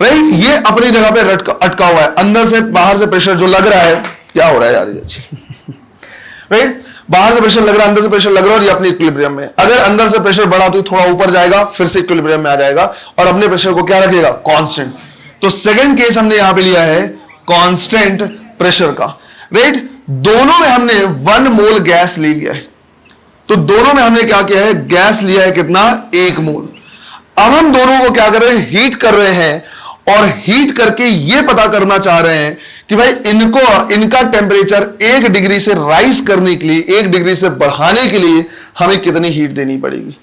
राइट, ये अपनी जगह पे अटका हुआ है। अंदर से बाहर से प्रेशर जो लग रहा है, क्या हो रहा है यार ये, राइट, बाहर से प्रेशर लग रहा है, अंदर से प्रेशर लग रहा है, और ये अपने इक्विलिब्रियम में। अगर अंदर से प्रेशर बढ़ा तो थोड़ा ऊपर जाएगा, फिर से इक्विलिब्रियम में आ जाएगा, और अपने प्रेशर को क्या रखेगा, कांस्टेंट। तो सेकंड केस हमने यहां पे लिया है कांस्टेंट प्रेशर का, राइट। दोनों में हमने 1 मोल गैस ले लिया है। तो दोनों में हमने क्या किया है, गैस लिया है कितना, 1 मोल। अब हम दोनों को क्या कर रहे हैं, हीट कर रहे हैं, और हीट करके ये पता करना चाह रहे हैं कि भाई इनका टेम्परेचर 1 डिग्री से राइज करने के लिए, 1 डिग्री से बढ़ाने के लिए हमें कितनी हीट देनी पड़ेगी।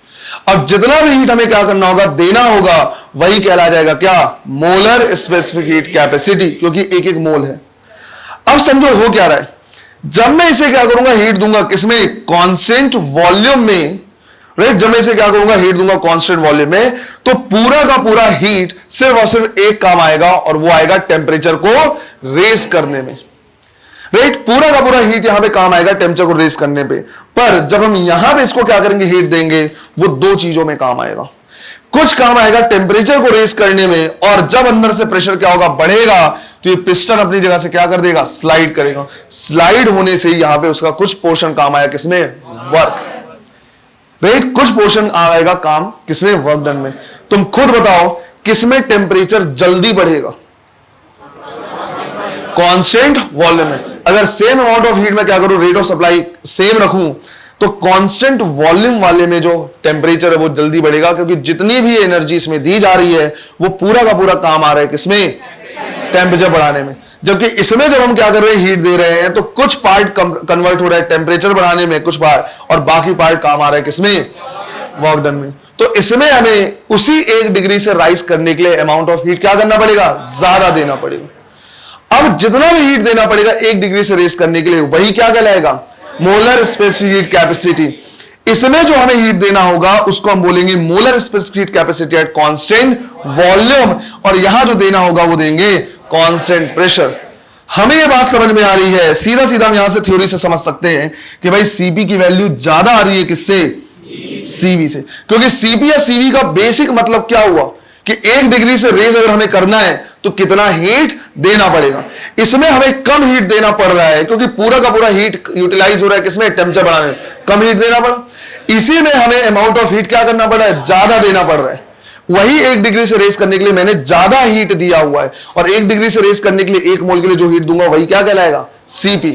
अब जितना भी हीट हमें क्या करना होगा, देना होगा, वही कहला जाएगा क्या, मोलर स्पेसिफिक हीट कैपेसिटी, क्योंकि 1 मोल है। अब समझो हो क्या रहा है, जब मैं इसे क्या करूंगा, हीट दूंगा किसमें, कांस्टेंट वॉल्यूम में, राइट। जब मैं इसे क्या करूंगा, हीट दूंगा कांस्टेंट वॉल्यूम में, तो पूरा का पूरा हीट सिर्फ और सिर्फ एक काम आएगा, और वो आएगा टेम्परेचर को रेज करने में, राइट। पूरा का पूरा हीट यहां पे काम आएगा टेम्परेचर को रेज करने पे। पर जब हम यहां पे इसको क्या करेंगे, हीट देंगे, वो 2 चीजों में काम आएगा। कुछ काम आएगा टेम्परेचर को रेज करने में, और जब अंदर से प्रेशर क्या होगा, बढ़ेगा, तो ये पिस्टन अपनी जगह से क्या कर देगा, स्लाइड करेगा। स्लाइड होने से यहां पे उसका कुछ पोर्शन काम आया किसमें, वर्क, राइट। कुछ पोर्शन आएगा काम किसमें, वर्क डन में। तुम खुद बताओ किसमें टेम्परेचर जल्दी बढ़ेगा, कांस्टेंट वॉल्यूम में। अगर सेम अमाउंट ऑफ हीट में क्या करूं, रेट ऑफ सप्लाई सेम रखूं, तो कांस्टेंट वॉल्यूम वाले में जो टेम्परेचर है वो जल्दी बढ़ेगा, क्योंकि जितनी भी एनर्जी इसमें दी जा रही है वो पूरा का पूरा काम आ रहा है किसमें, टेम्परेचर बढ़ाने में। जबकि इसमें जब हम क्या कर रहे हैं, हीट दे रहे हैं, तो कुछ पार्ट कन्वर्ट हो रहा है टेम्परेचर बढ़ाने में, कुछ पार्ट, और बाकी पार्ट काम आ रहा है किसमें, वर्क डन में। तो इसमें हमें उसी 1 डिग्री से राइज करने के लिए अमाउंट ऑफ हीट क्या करना पड़ेगा, ज्यादा देना पड़ेगा। अब जितना भी हीट देना पड़ेगा 1 डिग्री से रेज करने के लिए, वही क्या कहलाएगा, मोलर स्पेसिफिक हीट कैपेसिटी। इसमें जो हमें हीट देना होगा उसको हम बोलेंगे molar specific heat capacity at constant volume, और यहां जो देना होगा वो देंगे कांस्टेंट प्रेशर। हमें ये बात समझ में आ रही है, सीधा सीधा हम यहां से थ्योरी से समझ सकते हैं कि भाई सीपी की वैल्यू ज्यादा आ रही है किससे, सीवी से। क्योंकि सीपी या सीवी का बेसिक मतलब क्या हुआ कि 1 डिग्री से रेज अगर हमें करना है तो कितना हीट देना पड़ेगा। इसमें हमें कम हीट देना पड़ रहा है क्योंकि पूरा का पूरा हीट यूटिलाइज हो रहा है किसमें, टेम्परेचर बढ़ाने में, कम हीट देना पड़ा। इसी में हमें अमाउंट ऑफ हीट क्या करना पड़ रहा है, ज्यादा देना पड़ रहा है। वही 1 डिग्री से रेस करने के लिए मैंने ज्यादा हीट दिया हुआ है, और 1 डिग्री से रेस करने के लिए 1 मोल के लिए जो हीट दूंगा वही क्या कहलाएगा, सीपी।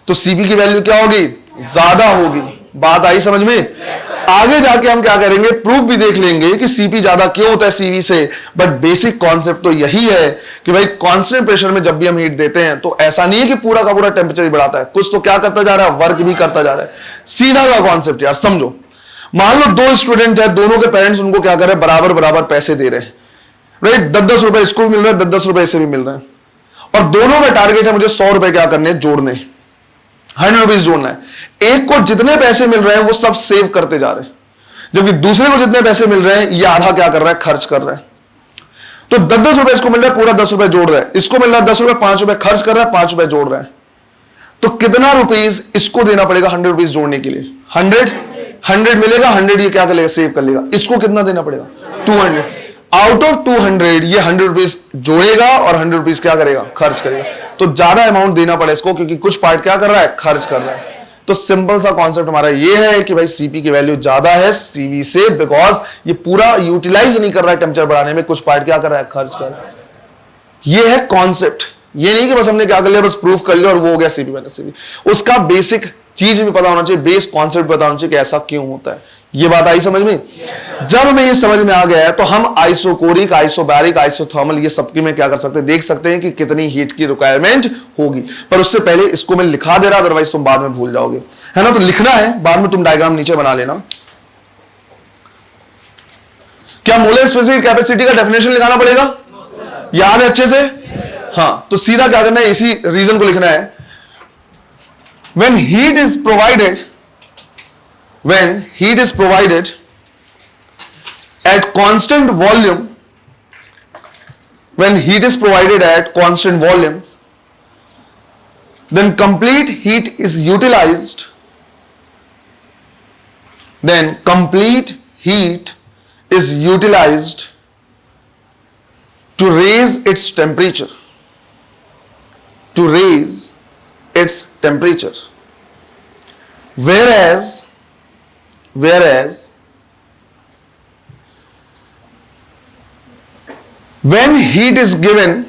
तो सीपी की वैल्यू क्या होगी, ज्यादा होगी। बात आई समझ में? आगे जाके हम क्या करेंगे, प्रूफ भी देख लेंगे कि सीपी ज्यादा क्यों होता है सीवी से। बट बेसिक कॉन्सेप्ट तो यही है कि भाई कांस्टेंट प्रेशर में जब भी हम हीट देते हैं तो ऐसा नहीं है कि पूरा का पूरा टेम्परेचर ही बढ़ाता है, कुछ तो क्या करता जा रहा है, वर्क भी करता जा रहा है। सीधा का कॉन्सेप्ट यार समझो। मान लो 2 स्टूडेंट है, दोनों के पेरेंट्स उनको क्या कर रहे हैं, बराबर बराबर पैसे दे रहे हैं, राइट। 10-10 रुपए इसको मिल रहा है, 10-10 रुपए इससे भी मिल रहे हैं, और दोनों का टारगेट है मुझे 100 रुपए क्या करने, जोड़ने, 100 रुपीज जोड़ना है। एक को जितने पैसे मिल रहे हैं वो सब सेव करते जा रहे हैं, जबकि दूसरे को जितने पैसे मिल रहे हैं ये आधा क्या कर रहा है, खर्च कर रहा है। तो 10-10 रुपए इसको मिल रहा है, पूरा 10 रुपए जोड़ रहा है, इसको मिल रहा है 10 रुपए, 5 रुपए खर्च कर रहा है, 5 रुपए जोड़ रहा है। तो कितना रुपीज इसको देना पड़ेगा 100 रुपीज जोड़ने के लिए, 100 मिलेगा, 100 ये क्या कर लेगा, सेव कर लेगा। इसको कितना देना पड़ेगा, 200। आउट ऑफ 200 ये 100 रुपीज जोड़ेगा और 100 रुपीज क्या करेगा, खर्च करेगा। तो ज्यादा अमाउंट देना पड़े इसको क्योंकि कुछ पार्ट क्या कर रहा है, खर्च कर रहा है। तो सिंपल सा कॉन्सेप्ट हमारा ये है कि भाई सीपी की वैल्यू ज्यादा है सीवी से, बिकॉज ये पूरा यूटिलाइज नहीं कर रहा है टेम्परेचर बढ़ाने में, कुछ पार्ट क्या कर रहा है, खर्च कर रहा है। ये है कॉन्सेप्ट। ये नहीं कि बस हमने क्या कर लिया, बस प्रूफ कर लिया और वो हो गया सीपी माइनस सीवी। उसका बेसिक चीज भी पता होना चाहिए, बेस कॉन्सेप्ट पता होना चाहिए कि ऐसा क्यों होता है। ये बात आई समझ में? जब हमें ये समझ में आ गया है तो हम आइसोकोरिक, आइसोबैरिक, आइसोथर्मल ये सबकी में क्या कर सकते हैं, देख सकते हैं कि कितनी हीट की रिक्वायरमेंट होगी। पर उससे पहले इसको मैं लिखा दे रहा, अदरवाइज तुम बाद में भूल जाओगे, है ना। तो लिखना है, बाद में तुम डायग्राम नीचे बना लेना। क्या मोलर स्पेसिफिक कैपेसिटी का डेफिनेशन लिखाना पड़ेगा, याद है अच्छे से? हाँ, तो सीधा क्या करना है, इसी रीजन को लिखना है। When heat is provided at constant volume, then complete heat is utilized. To raise its temperature. Whereas when heat is given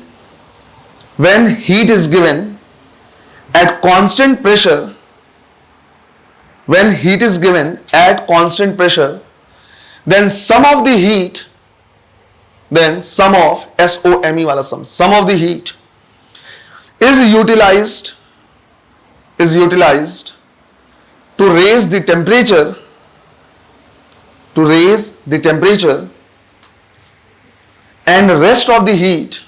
at constant pressure, then some of the heat is utilized to raise the temperature, and rest of the heat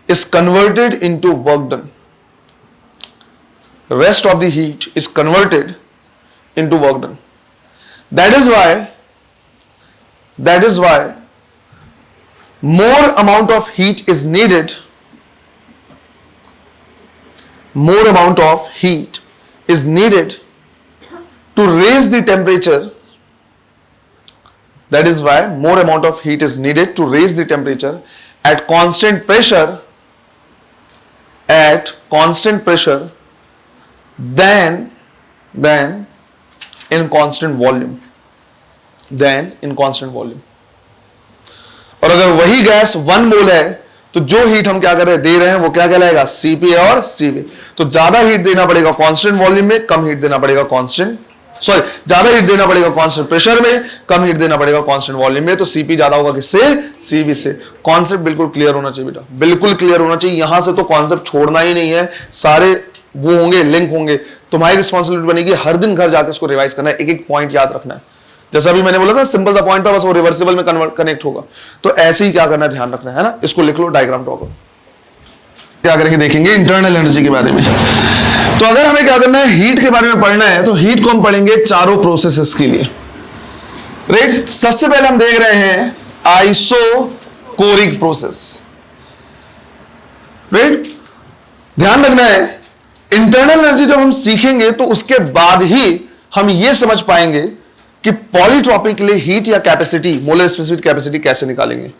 is converted into work done. That is why more amount of heat is needed to raise the temperature. That is why more amount of heat is needed to raise the temperature at constant pressure than in constant volume. और अगर वही gas 1 मोल है तो जो heat हम क्या कर रहे हैं, दे रहे हैं, वो क्या कहलाएगा, सीपी और सीवी। तो ज्यादा हीट देना पड़ेगा कांस्टेंट वॉल्यूम में, कम हीट देना पड़ेगा ज्यादा हीट देना पड़ेगा कांस्टेंट प्रेशर में, कम हीट देना पड़ेगा कांस्टेंट वॉल्यूम में। तो सीपी ज्यादा होगा किससे, सीवी से। कॉन्सेप्ट बिल्कुल क्लियर होना चाहिए बेटा, बिल्कुल क्लियर होना चाहिए। यहां से तो कॉन्सेप्ट छोड़ना ही नहीं है, सारे वो होंगे, लिंक होंगे। तुम्हारी रिस्पॉन्सिबिलिटी बनेगी हर दिन घर जाकर उसको रिवाइज करना है, एक पॉइंट याद रखना है। जैसा अभी मैंने बोला था सिंपल सा पॉइंट था, बस वो रिवर्सिबल में कनेक्ट होगा। तो ऐसे ही क्या करना है, ध्यान रखना है ना। इसको लिख लो, डायग्राम ड्रॉ करो। क्या करेंगे देखेंगे इंटरनल एनर्जी के बारे में। तो अगर हमें क्या करना है, हीट के बारे में पढ़ना है, तो हीट को हम पढ़ेंगे चारों प्रोसेसेस के लिए, राइट। सबसे पहले हम देख रहे हैं आइसोकोरिक प्रोसेस, राइट। ध्यान रखना है, इंटरनल एनर्जी जब हम सीखेंगे तो उसके बाद ही हम ये समझ पाएंगे कि पॉलीट्रॉपिक के लिए हीट या कैपेसिटी, मोलर स्पेसिफिक कैपेसिटी कैसे निकालेंगे,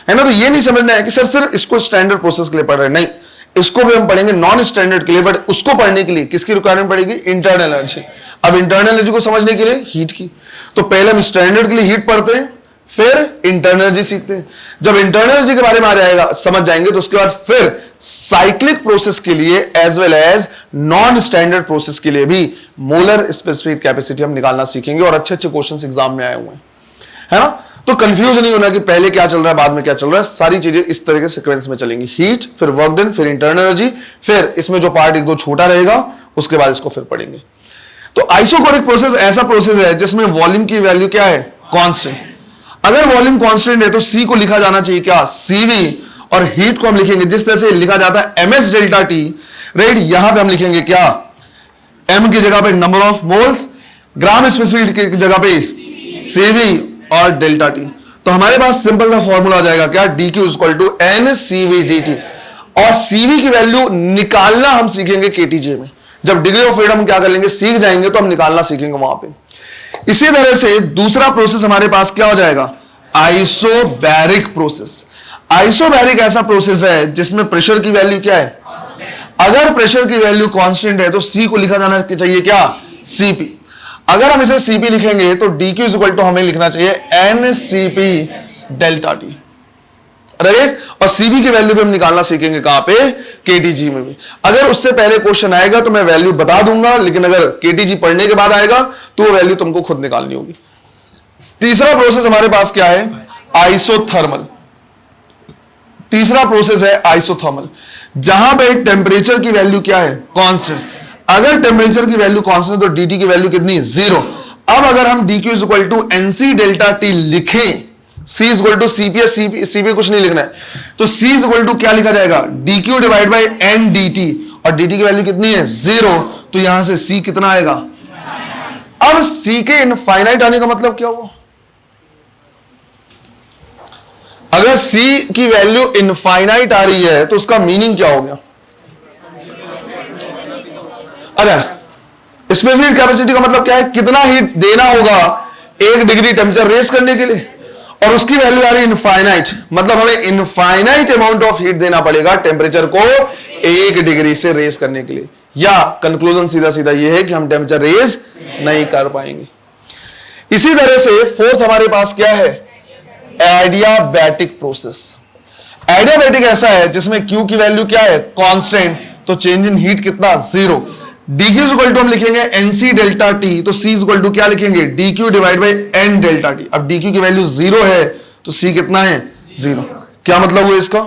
है ना। तो ये नहीं समझना है कि सर सिर्फ इसको स्टैंडर्ड प्रोसेस के लिए पढ़ रहे हैं, नहीं, इसको भी हम पढ़ेंगे नॉन स्टैंडर्ड के लिए, बट उसको पढ़ने के लिए किसकी रिक्वायरमेंट पड़ेगी, इंटरनल एनर्जी। अब इंटरनल एनर्जी को समझने के लिए हीट की, तो पहले हम स्टैंडर्ड के लिए हीट पढ़ते हैं, फिर इंटरनल एनर्जी सीखते हैं। जब इंटरनल एनर्जी के बारे में आ जाएगा, समझ जाएंगे, तो उसके बाद फिर साइक्लिक प्रोसेस के लिए as well as non standard process के लिए भी मोलर स्पेसिफिक कैपेसिटी हम निकालना सीखेंगे, और अच्छे अच्छे क्वेश्चंस एग्जाम में आए हुए हैं, है ना। तो कंफ्यूज नहीं होना कि पहले क्या चल रहा है बाद में क्या चल रहा है, सारी चीजें इस तरह के सीक्वेंस में चलेंगी, हीट, फिर वर्क डन, फिर इंटरनल एनर्जी, फिर इसमें जो पार्ट एक दो छोटा रहेगा उसके बाद इसको फिर पढ़ेंगे। तो आइसोकोरिक प्रोसेस ऐसा प्रोसेस है जिसमें वॉल्यूम की वैल्यू क्या है, कांस्टेंट। अगर वॉल्यूम कांस्टेंट है तो सी को लिखा जाना चाहिए क्या, सीवी, और हीट को हम लिखेंगे जिस तरह से लिखा जाता है एमएस डेल्टा टी, राइट। यहां पे हम लिखेंगे क्या, एम की जगह पे number of moles, gram specific की जगह पे सीवी और डेल्टा टी। तो हमारे पास सिंपल सा फॉर्मूला आ जाएगा क्या, D Q equal to N CV D T, और सीवी की वैल्यू निकालना हम सीखेंगे केटीजे में। जब डिग्री ऑफ फ्रीडम क्या कर लेंगे, सीख जाएंगे, तो हम निकालना सीखेंगे वहां पे। इसी तरह से दूसरा प्रोसेस हमारे पास क्या हो जाएगा, आइसोबैरिक प्रोसेस। आइसोबैरिक ऐसा प्रोसेस है जिसमें प्रेशर की वैल्यू क्या है, अगर प्रेशर की वैल्यू कांस्टेंट है तो सी को लिखा जाना चाहिए क्या, सीपी। अगर हम इसे सीपी लिखेंगे तो डीक्यू इक्वल टू हमें लिखना चाहिए N CP delta T, right. और सीबी की वैल्यू भी हम निकालना सीखेंगे कहां पे, केटीजी में भी। अगर उससे पहले क्वेश्चन आएगा तो मैं वैल्यू बता दूंगा, लेकिन अगर केटीजी पढ़ने के बाद आएगा तो वो वैल्यू तुमको खुद निकालनी होगी। तीसरा प्रोसेस हमारे पास क्या है, आइसोथर्मल। तीसरा प्रोसेस है आइसोथर्मल, जहां पे टेम्परेचर की वैल्यू क्या है, कांस्टेंट। अगर टेम्परेचर की वैल्यू कांस्टेंट तो dt की वैल्यू कितनी, जीरो। अब अगर हम dq is equal to NC delta T लिखें, c is equal to cps, cp कुछ नहीं लिखना है, तो c इज इक्वल टू क्या लिखा जाएगा, dq divide by N dt, और dt की वैल्यू कितनी है, जीरो। तो यहां से c कितना आएगा, अब c के इनफाइनाइट आने का मतलब क्या हुआ, अगर c की वैल्यू इनफाइनाइट आ रही है तो उसका मीनिंग क्या हो गया, अरे स्पेसिफिक कैपेसिटी का मतलब क्या है, कितना हीट देना होगा 1 डिग्री टेंपरेचर रेस करने के लिए, और उसकी वैल्यू आ रही है इनफाइनाइट, मतलब हमें इनफाइनाइट अमाउंट ऑफ हीट देना पड़ेगा टेंपरेचर को 1 डिग्री से रेस करने के लिए, या कंक्लूजन सीधा सीधा यह है कि हम टेंपरेचर रेस नहीं कर पाएंगे। इसी तरह से फोर्थ हमारे पास क्या है, एडियाबैटिक प्रोसेस। एडियाबैटिक ऐसा है जिसमें Q की वैल्यू क्या है, कांस्टेंट, तो चेंज इन हीट कितना, zero. dq is equal to हम लिखेंगे nc डेल्टा टी, तो c इज इक्वल टू क्या लिखेंगे, dq divide by n delta T. अब dq की वैल्यू जीरो है तो c कितना है, जीरो। क्या मतलब हुआ इसका,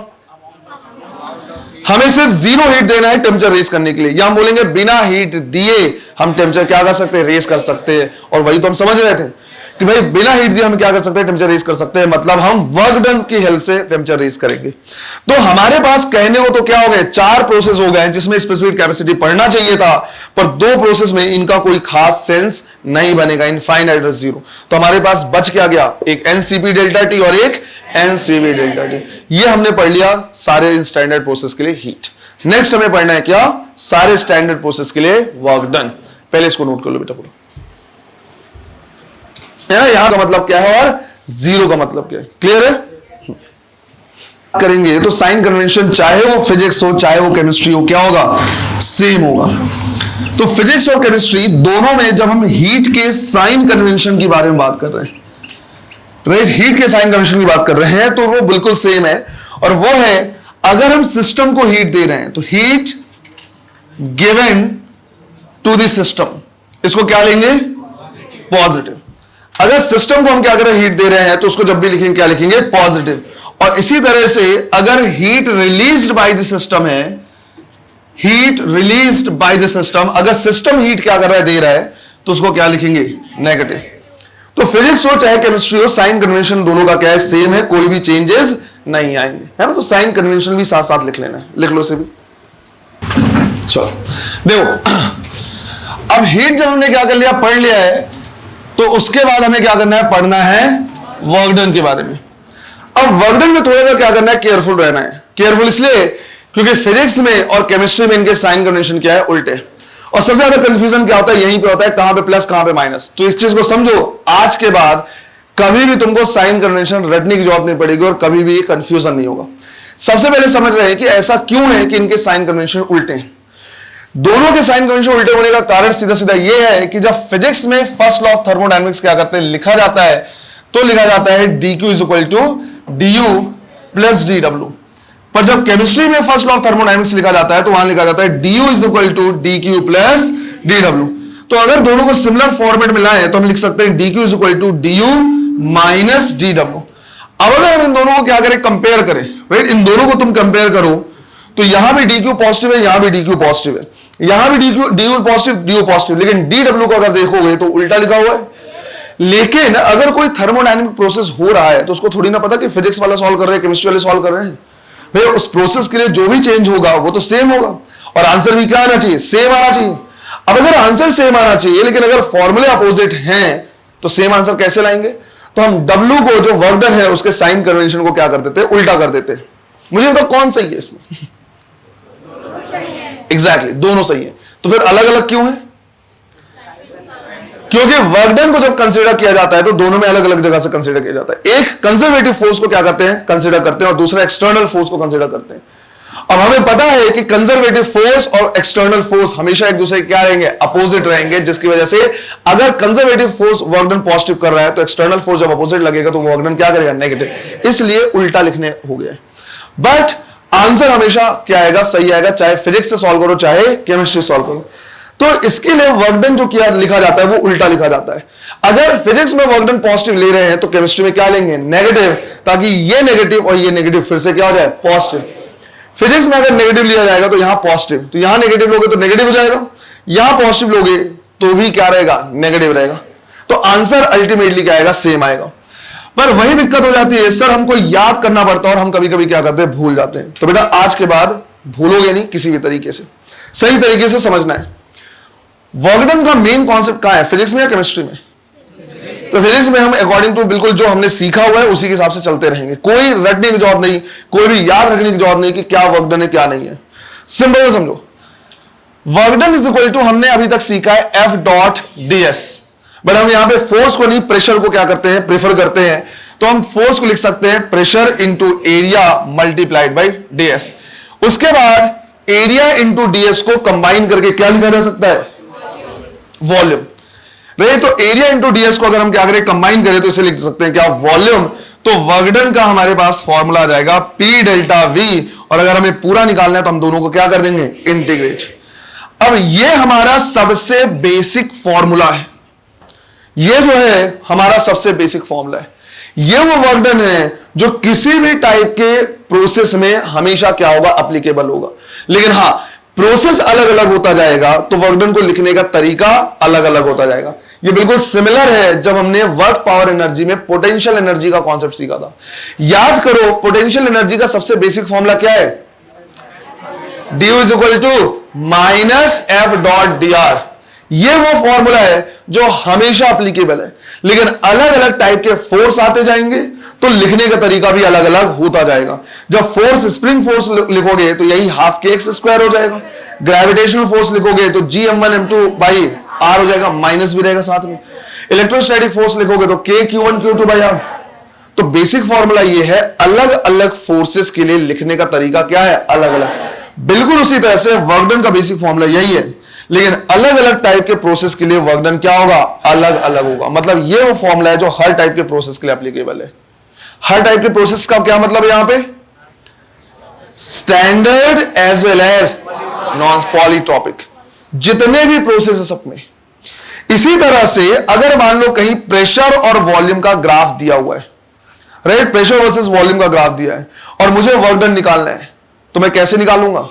हमें सिर्फ जीरो हीट देना है टेंपरेचर रेस करने के लिए, या हम बोलेंगे बिना हीट दिए हम टेंपरेचर क्या कर सकते हैं, रेस कर सकते हैं। और वही तो हम समझ रहे थे कि भाई बिना हीट दिए हम क्या कर सकते हैं, टेंपरेचर रेस कर सकते हैं, मतलब हम वर्क डन की हेल्प से टेंपरेचर रेस करेंगे। तो हमारे पास कहने को तो क्या हो गए, 4 प्रोसेस हो गए जिसमें स्पेसिफिक कैपेसिटी पढ़ना चाहिए था, पर 2 प्रोसेस में इनका कोई खास सेंस नहीं बनेगा, इनफाइनाइट जीरो। तो हमारे पास बच क्या गया, एक एनसीपी डेल्टा टी और एक एनसीवी डेल्टा टी। ये हमने पढ़ लिया सारे स्टैंडर्ड प्रोसेस के लिए हीट। नेक्स्ट हमें पढ़ना है क्या, सारे स्टैंडर्ड प्रोसेस के लिए वर्क डन। पहले इसको नोट कर लो बेटा पूरा, यहां का मतलब क्या है और जीरो का मतलब क्या है, क्लियर है। करेंगे तो साइन कन्वेंशन चाहे वो फिजिक्स हो चाहे वो केमिस्ट्री हो, क्या होगा, सेम होगा। तो फिजिक्स और केमिस्ट्री दोनों में जब हम हीट के साइन कन्वेंशन की बारे में बात कर रहे हैं, राइट, हीट के साइन कन्वेंशन की बात कर रहे हैं, तो वो बिल्कुल सेम है। और वो है, अगर हम सिस्टम को हीट दे रहे हैं तो heat given to the system, इसको क्या लेंगे, पॉजिटिव। अगर सिस्टम को हम क्या कर रहे हैं, हीट दे रहे हैं, तो उसको जब भी लिखेंगे क्या लिखेंगे, पॉजिटिव। और इसी तरह से अगर heat released by the system है, heat released by the system, अगर सिस्टम हीट क्या कर रहा है, दे रहा है, तो उसको क्या लिखेंगे, नेगेटिव। तो फिजिक्स हो चाहे केमिस्ट्री हो, साइन कन्वेंशन दोनों का क्या है, सेम है, कोई भी चेंजेस नहीं आएंगे, है ना। तो साइन कन्वेंशन भी साथ साथ लिख लेना है, लिख लो से भी। चलो देखो, अब हीट जब हमने क्या कर लिया, पढ़ लिया है, तो उसके बाद हमें क्या करना है, पढ़ना है वर्क डन के बारे में। अब वर्क डन में थोड़ा सा क्या करना है, केयरफुल रहना है। केयरफुल इसलिए क्योंकि फिजिक्स में और केमिस्ट्री में इनके साइन कन्वेंशन क्या है, उल्टे। और सबसे ज्यादा कंफ्यूजन क्या होता है, यहीं पे होता है, कहां पे प्लस कहां पे माइनस। तो इस चीज को समझो, आज के बाद कभी भी तुमको साइन कन्वेंशन रटने की जरूरत नहीं पड़ेगी और कभी भी कंफ्यूजन नहीं होगा। सबसे पहले समझ रहे हैं कि ऐसा क्यों है कि इनके साइन कन्वेंशन उल्टे हैं। दोनों के साइन कन्वेंशन उल्टे होने का कारण सीधा सीधा यह है कि जब फिजिक्स में फर्स्ट लॉ ऑफ थर्मोडायनेमिक्स क्या करते हैं, लिखा जाता है, तो लिखा जाता है dq is equal to du plus dw। पर जब केमिस्ट्री में फर्स्ट लॉ ऑफ थर्मोडायनेमिक्स लिखा जाता है तो वहां लिखा जाता है du is equal to dq plus dw। तो अगर दोनों को सिमिलर फॉर्मेट में लाए तो हम लिख सकते हैं dq is equal to du minus dw। अब अगर हम इन दोनों को क्या करें, कंपेयर करें, राइट, इन दोनों को तुम कंपेयर करो तो यहां भी dq पॉजिटिव है, यहां भी dq पॉजिटिव है, यहां भी du पॉजिटिव, du पॉजिटिव, लेकिन dw को अगर देखोगे तो उल्टा लिखा हुआ है। लेकिन अगर कोई थर्मोडायनेमिक प्रोसेस हो रहा है तो उसको थोड़ी ना पता कि फिजिक्स वाला सॉल्व कर रहे हैं, केमिस्ट्री वाले सॉल्व कर रहे हैं। भैया उस प्रोसेस के लिए जो भी चेंज होगा वो तो सेम होगा और आंसर भी क्या आना चाहिए, सेम आना चाहिए। अब अगर आंसर सेम आना चाहिए लेकिन अगर फॉर्मूले अपोजिट हैं तो सेम आंसर कैसे लाएंगे? तो हम W को, जो वर्क डन है, उसके साइन कन्वेंशन को क्या कर देते हैं, उल्टा कर देते हैं। मुझे बताओ कौन सही है इसमें? एग्जैक्टली, दोनों सही है। तो फिर अलग अलग क्यों है? क्योंकि वर्क डन को जब कंसीडर किया जाता है तो दोनों में अलग अलग जगह से कंसीडर किया जाता है। एक कंजर्वेटिव फोर्स को क्या करते हैं, कंसीडर करते हैं, और दूसरा एक्सटर्नल फोर्स को कंसीडर करते हैं। अब हमें पता है कि कंजर्वेटिव फोर्स और एक्सटर्नल फोर्स हमेशा एक दूसरे के क्या रहेंगे, अपोजिट रहेंगे, जिसकी वजह से अगर conservative force work done positive कर रहा है तो एक्सटर्नल फोर्स जब अपोजिट लगेगा तो वर्क डन क्या करेगा, नेगेटिव। इसलिए उल्टा लिखने हो गया। बट आंसर हमेशा क्या आएगा, सही आएगा, चाहे फिजिक्स से सॉल्व करो चाहे केमिस्ट्री सॉल्व करो। तो इसके लिए वर्क डन जो किया लिखा जाता है वो उल्टा लिखा जाता है। अगर फिजिक्स में वर्क डन पॉजिटिव ले रहे हैं तो केमिस्ट्री में क्या लेंगे, नेगेटिव, ताकि ये नेगेटिव और ये नेगेटिव फिर से क्या हो जाए, पॉजिटिव। फिजिक्स में अगर नेगेटिव लिया जाएगा तो यहां पॉजिटिव, तो यहां नेगेटिव लोगे तो नेगेटिव हो जाएगा, यहां पॉजिटिव लोगे तो भी क्या रहेगा, नेगेटिव रहेगा। तो आंसर अल्टीमेटली क्या आएगा, सेम आएगा। पर वही दिक्कत हो जाती है, सर हमको याद करना पड़ता है और हम कभी कभी क्या करते हैं, भूल जाते हैं। तो बेटा आज के बाद भूलोगे नहीं, किसी भी तरीके से सही तरीके से समझना है। वर्क डन का मेन कॉन्सेप्ट कहां है, फिजिक्स में या केमिस्ट्री में? तो फिजिक्स में हम अकॉर्डिंग टू बिल्कुल जो हमने सीखा हुआ है उसी के हिसाब से चलते रहेंगे। कोई रटने की जरूरत नहीं, कोई भी याद रखने की जरूरत नहीं कि क्या वर्क डन है क्या नहीं है। सिंपल से समझो, work done is equal to, हमने अभी तक सीखा है F डॉट ds, बट हम यहां पे फोर्स को नहीं, प्रेशर को क्या करते हैं, प्रेफर करते हैं। तो हम फोर्स को लिख सकते हैं pressure into area multiplied by ds। उसके बाद एरिया इंटू ds को कंबाइन करके क्या लिखा जा सकता है, वॉल्यूम। राइट, तो एरिया इंटू ds को अगर हम क्या करें, कंबाइन करें तो इसे लिख सकते हैं क्या, वॉल्यूम। तो वर्क डन का हमारे पास फॉर्मूला आ जाएगा P डेल्टा V, और अगर हमें पूरा निकालना है तो हम दोनों को क्या कर देंगे, इंटीग्रेट। अब ये हमारा सबसे बेसिक फॉर्मूला है, ये जो है हमारा सबसे बेसिक फॉर्मूला है। ये वो वर्क डन है जो किसी भी टाइप के प्रोसेस में हमेशा क्या होगा, एप्लीकेबल होगा। लेकिन हां, प्रोसेस अलग अलग होता जाएगा तो वर्क डन को लिखने का तरीका अलग अलग होता जाएगा। ये बिल्कुल सिमिलर है जब हमने वर्क पावर एनर्जी में पोटेंशियल एनर्जी का कॉन्सेप्ट सीखा था। याद करो, पोटेंशियल एनर्जी का सबसे बेसिक फॉर्मूला क्या है, du is equal to minus F dot D R. ये वो फॉर्मूला है जो हमेशा एप्लीकेबल है, लेकिन अलग अलग टाइप के फोर्स आते जाएंगे तो लिखने का तरीका भी अलग अलग होता जाएगा। जब फोर्स, स्प्रिंग फोर्स लिखोगे तो यही हाफ के एक्स स्क्वायर हो जाएगा। ग्रेविटेशनल फोर्स लिखोगे तो G_m1 m2 बाई आर हो जाएगा, माइनस भी रहेगा साथ में। इलेक्ट्रोस्टैटिक फोर्स लिखोगे तो K Q1 Q2 by R. तो बेसिक फॉर्मूला ये है, अलग अलग फोर्सेस के लिए लिखने का तरीका क्या है, अलग अलग। बिल्कुल उसी तरह से वर्क डन का बेसिक फॉर्मूला यही है, लेकिन अलग अलग टाइप के प्रोसेस के लिए वर्क डन क्या होगा, अलग अलग होगा। मतलब ये वो फॉर्मूला है जो हर टाइप के प्रोसेस के लिए एप्लीकेबल है। हर टाइप के प्रोसेस का क्या मतलब है यहां पे, standard as well as non polytropic, जितने भी प्रोसेस है सब में। इसी तरह से अगर मान लो कहीं प्रेशर और वॉल्यूम का ग्राफ दिया हुआ है, राइट, प्रेशर वर्सेस वॉल्यूम का ग्राफ दिया है और मुझे वर्क डन निकालना है, तो मैं कैसे निकालूंगा,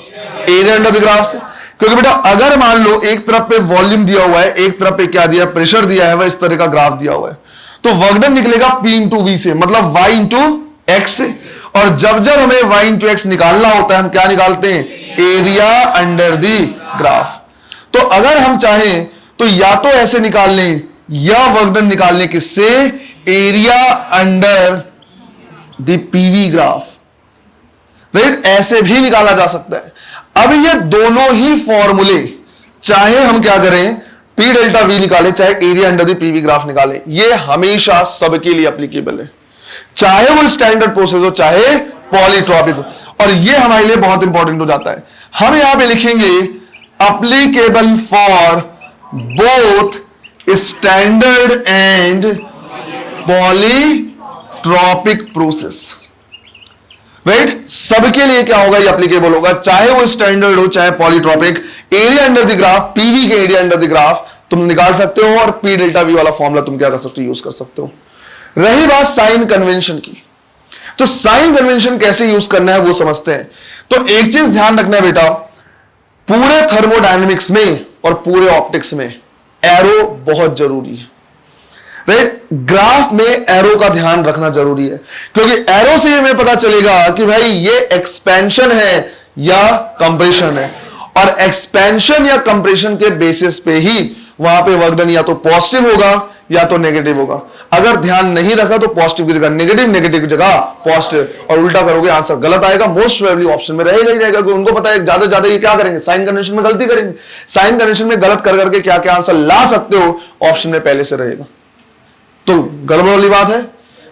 एरिया अंडर द ग्राफ से। क्योंकि बेटा अगर मान लो एक तरफ पे वॉल्यूम दिया हुआ है, एक तरफ पे क्या दिया, प्रेशर दिया है, वह इस तरह का ग्राफ दिया हुआ है, तो वर्क डन निकलेगा P इंटू V से, मतलब Y इंटू एक्स से। और जब जब हमें Y इंटू एक्स निकालना होता है हम क्या निकालते हैं, एरिया अंडर दी ग्राफ। तो अगर हम चाहें तो या तो ऐसे निकाल लें या वर्क डन निकाल लें, किससे, area under the PV graph, right, ऐसे भी निकाला जा सकता है। अब ये दोनों ही फॉर्मूले चाहे हम क्या करें, पी डेल्टा वी निकाले, चाहे area under the PV graph निकाले, ये हमेशा सबके लिए एप्लीकेबल है, चाहे वो स्टैंडर्ड प्रोसेस हो चाहे पॉलीट्रॉपिक हो। और ये हमारे लिए बहुत इंपॉर्टेंट हो जाता है। हम यहां पे लिखेंगे applicable for both standard and polytropic process, right. सबके लिए क्या होगा, ये एप्लीकेबल होगा, चाहे वो स्टैंडर्ड हो चाहे polytropic. Area under the graph, PV के एरिया अंडर द ग्राफ तुम निकाल सकते हो, और पी डेल्टा वी वाला फॉर्मूला तुम क्या कर सकते हो, यूज कर सकते हो। रही बात साइन कन्वेंशन की, तो साइन कन्वेंशन कैसे यूज करना है वो समझते हैं। तो एक चीज ध्यान रखना है बेटा, पूरे थर्मोडायनेमिक्स में और पूरे ऑप्टिक्स में एरो बहुत जरूरी है, राइट। ग्राफ में एरो का ध्यान रखना जरूरी है, क्योंकि एरो से हमें पता चलेगा कि भाई ये एक्सपेंशन है या कंप्रेशन है, और एक्सपेंशन या कंप्रेशन के बेसिस पे ही वहां पे वर्क डन या तो पॉजिटिव होगा या तो नेगेटिव होगा। अगर ध्यान नहीं रखा तो पॉजिटिव की जगह नेगेटिव, नेगेटिव की जगह पॉजिटिव, और उल्टा करोगे आंसर गलत आएगा, मोस्ट प्रोबेबली ऑप्शन में रहेगा ही रहेगा, क्योंकि उनको पता है ज्यादा ज्यादा ये क्या करेंगे, साइन कन्वेंशन में गलती करेंगे। साइन कन्वेंशन में गलत कर करके क्या क्या आंसर ला सकते हो ऑप्शन में पहले से रहेगा। तो गड़बड़ वाली बात है।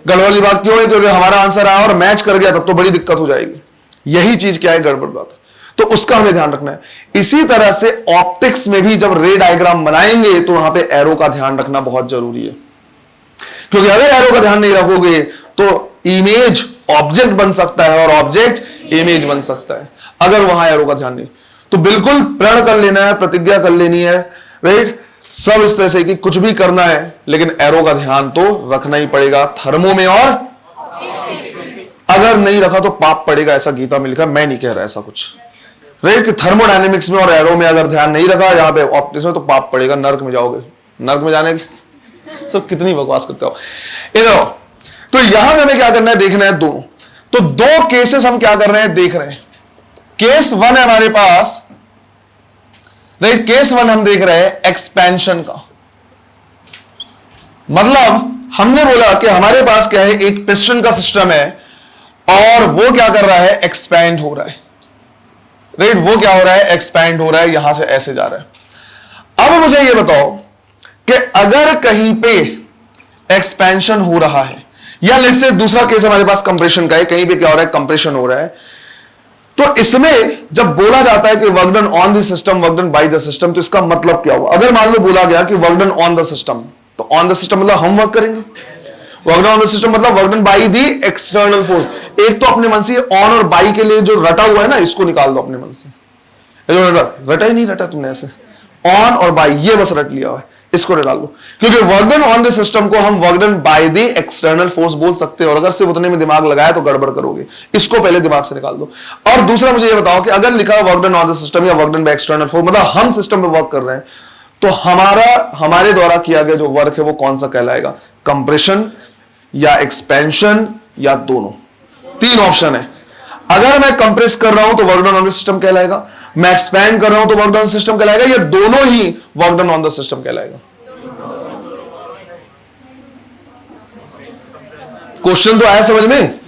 गड़बड़ वाली बात क्यों है, क्योंकि हमारा आंसर आया और मैच कर गया, तब तो बड़ी दिक्कत हो जाएगी। यही चीज क्या है, गड़बड़ बात है, तो उसका हमें ध्यान रखना है। इसी तरह से ऑप्टिक्स में भी जब रे डायग्राम बनाएंगे तो वहां पे एरो का ध्यान रखना बहुत जरूरी है, क्योंकि अगर एरो का ध्यान नहीं रखोगे तो इमेज ऑब्जेक्ट बन सकता है और ऑब्जेक्ट इमेज बन सकता है, अगर वहां एरो का ध्यान नहीं। तो बिल्कुल प्रण कर लेना है, प्रतिज्ञा कर लेनी है, राइट, सब इस तरह से कि कुछ भी करना है लेकिन एरो का ध्यान तो रखना ही पड़ेगा थर्मो में, और अगर नहीं रखा तो पाप पड़ेगा, ऐसा गीता में लिखा। मैं नहीं कह रहा ऐसा कुछ, राइट, कि थर्मोडायनेमिक्स में और एरो में अगर ध्यान नहीं रखा यहां पे ऑप्टिक्स में तो पाप पड़ेगा, नर्क में जाओगे। नर्क में जाने की सब कितनी बकवास करते हो इधर। तो यहां में हमें क्या करना है, देखना है दोनों। तो दो केसेस हम क्या कर रहे हैं, देख रहे हैं। केस वन है हमारे पास, राइट, केस वन हम देख रहे हैं एक्सपेंशन का। मतलब हमने बोला कि हमारे पास क्या है, एक पिस्टन का सिस्टम है और वो क्या कर रहा है, एक्सपैंड हो रहा है, राइट, वो क्या हो रहा है, एक्सपैंड हो रहा है, यहां से ऐसे जा रहा है। अब मुझे ये बताओ कि अगर कहीं पे एक्सपेंशन हो रहा है, या लेट्स से दूसरा केस हमारे पास कंप्रेशन का है, कहीं पे क्या हो रहा है, कंप्रेशन हो रहा है, तो इसमें जब बोला जाता है कि work done on the system, work done by the system, तो इसका मतलब क्या हुआ। अगर मान लो बोला गया कि work done on the system, तो ऑन द सिस्टम मतलब हम वर्क करेंगे, work done on the system मतलब work done by the external force. एक तो अपने मन से ऑन और बाई के लिए जो रटा हुआ है ना, इसको निकाल दो अपने मन से, रटा ही नहीं रटा तुमने, ऐसे ऑन और बाई ये बस रट लिया है, इसको निकाल लो, क्योंकि work done on the system को हम work done by the external force बोल सकते हैं, और अगर सिर्फ उतने में दिमाग लगाया तो गड़बड़ करोगे, इसको पहले दिमाग से निकाल दो। और दूसरा मुझे ये बताओ कि अगर लिखा work done on the system या work done by external force, मतलब हम सिस्टम पे वर्क कर रहे हैं, तो हमारे द्वारा किया गया जो वर्क है वो कौन सा कहलाएगा, कंप्रेशन या एक्सपेंशन या दोनों। तीन ऑप्शन है। अगर मैं कंप्रेस कर रहा हूं तो work done on the system कहलाएगा, मैं एक्सपैंड कर रहा हूं तो work done on the system कहलाएगा, या दोनों ही work done on the system कहलाएगा। क्वेश्चन तो आया समझ में।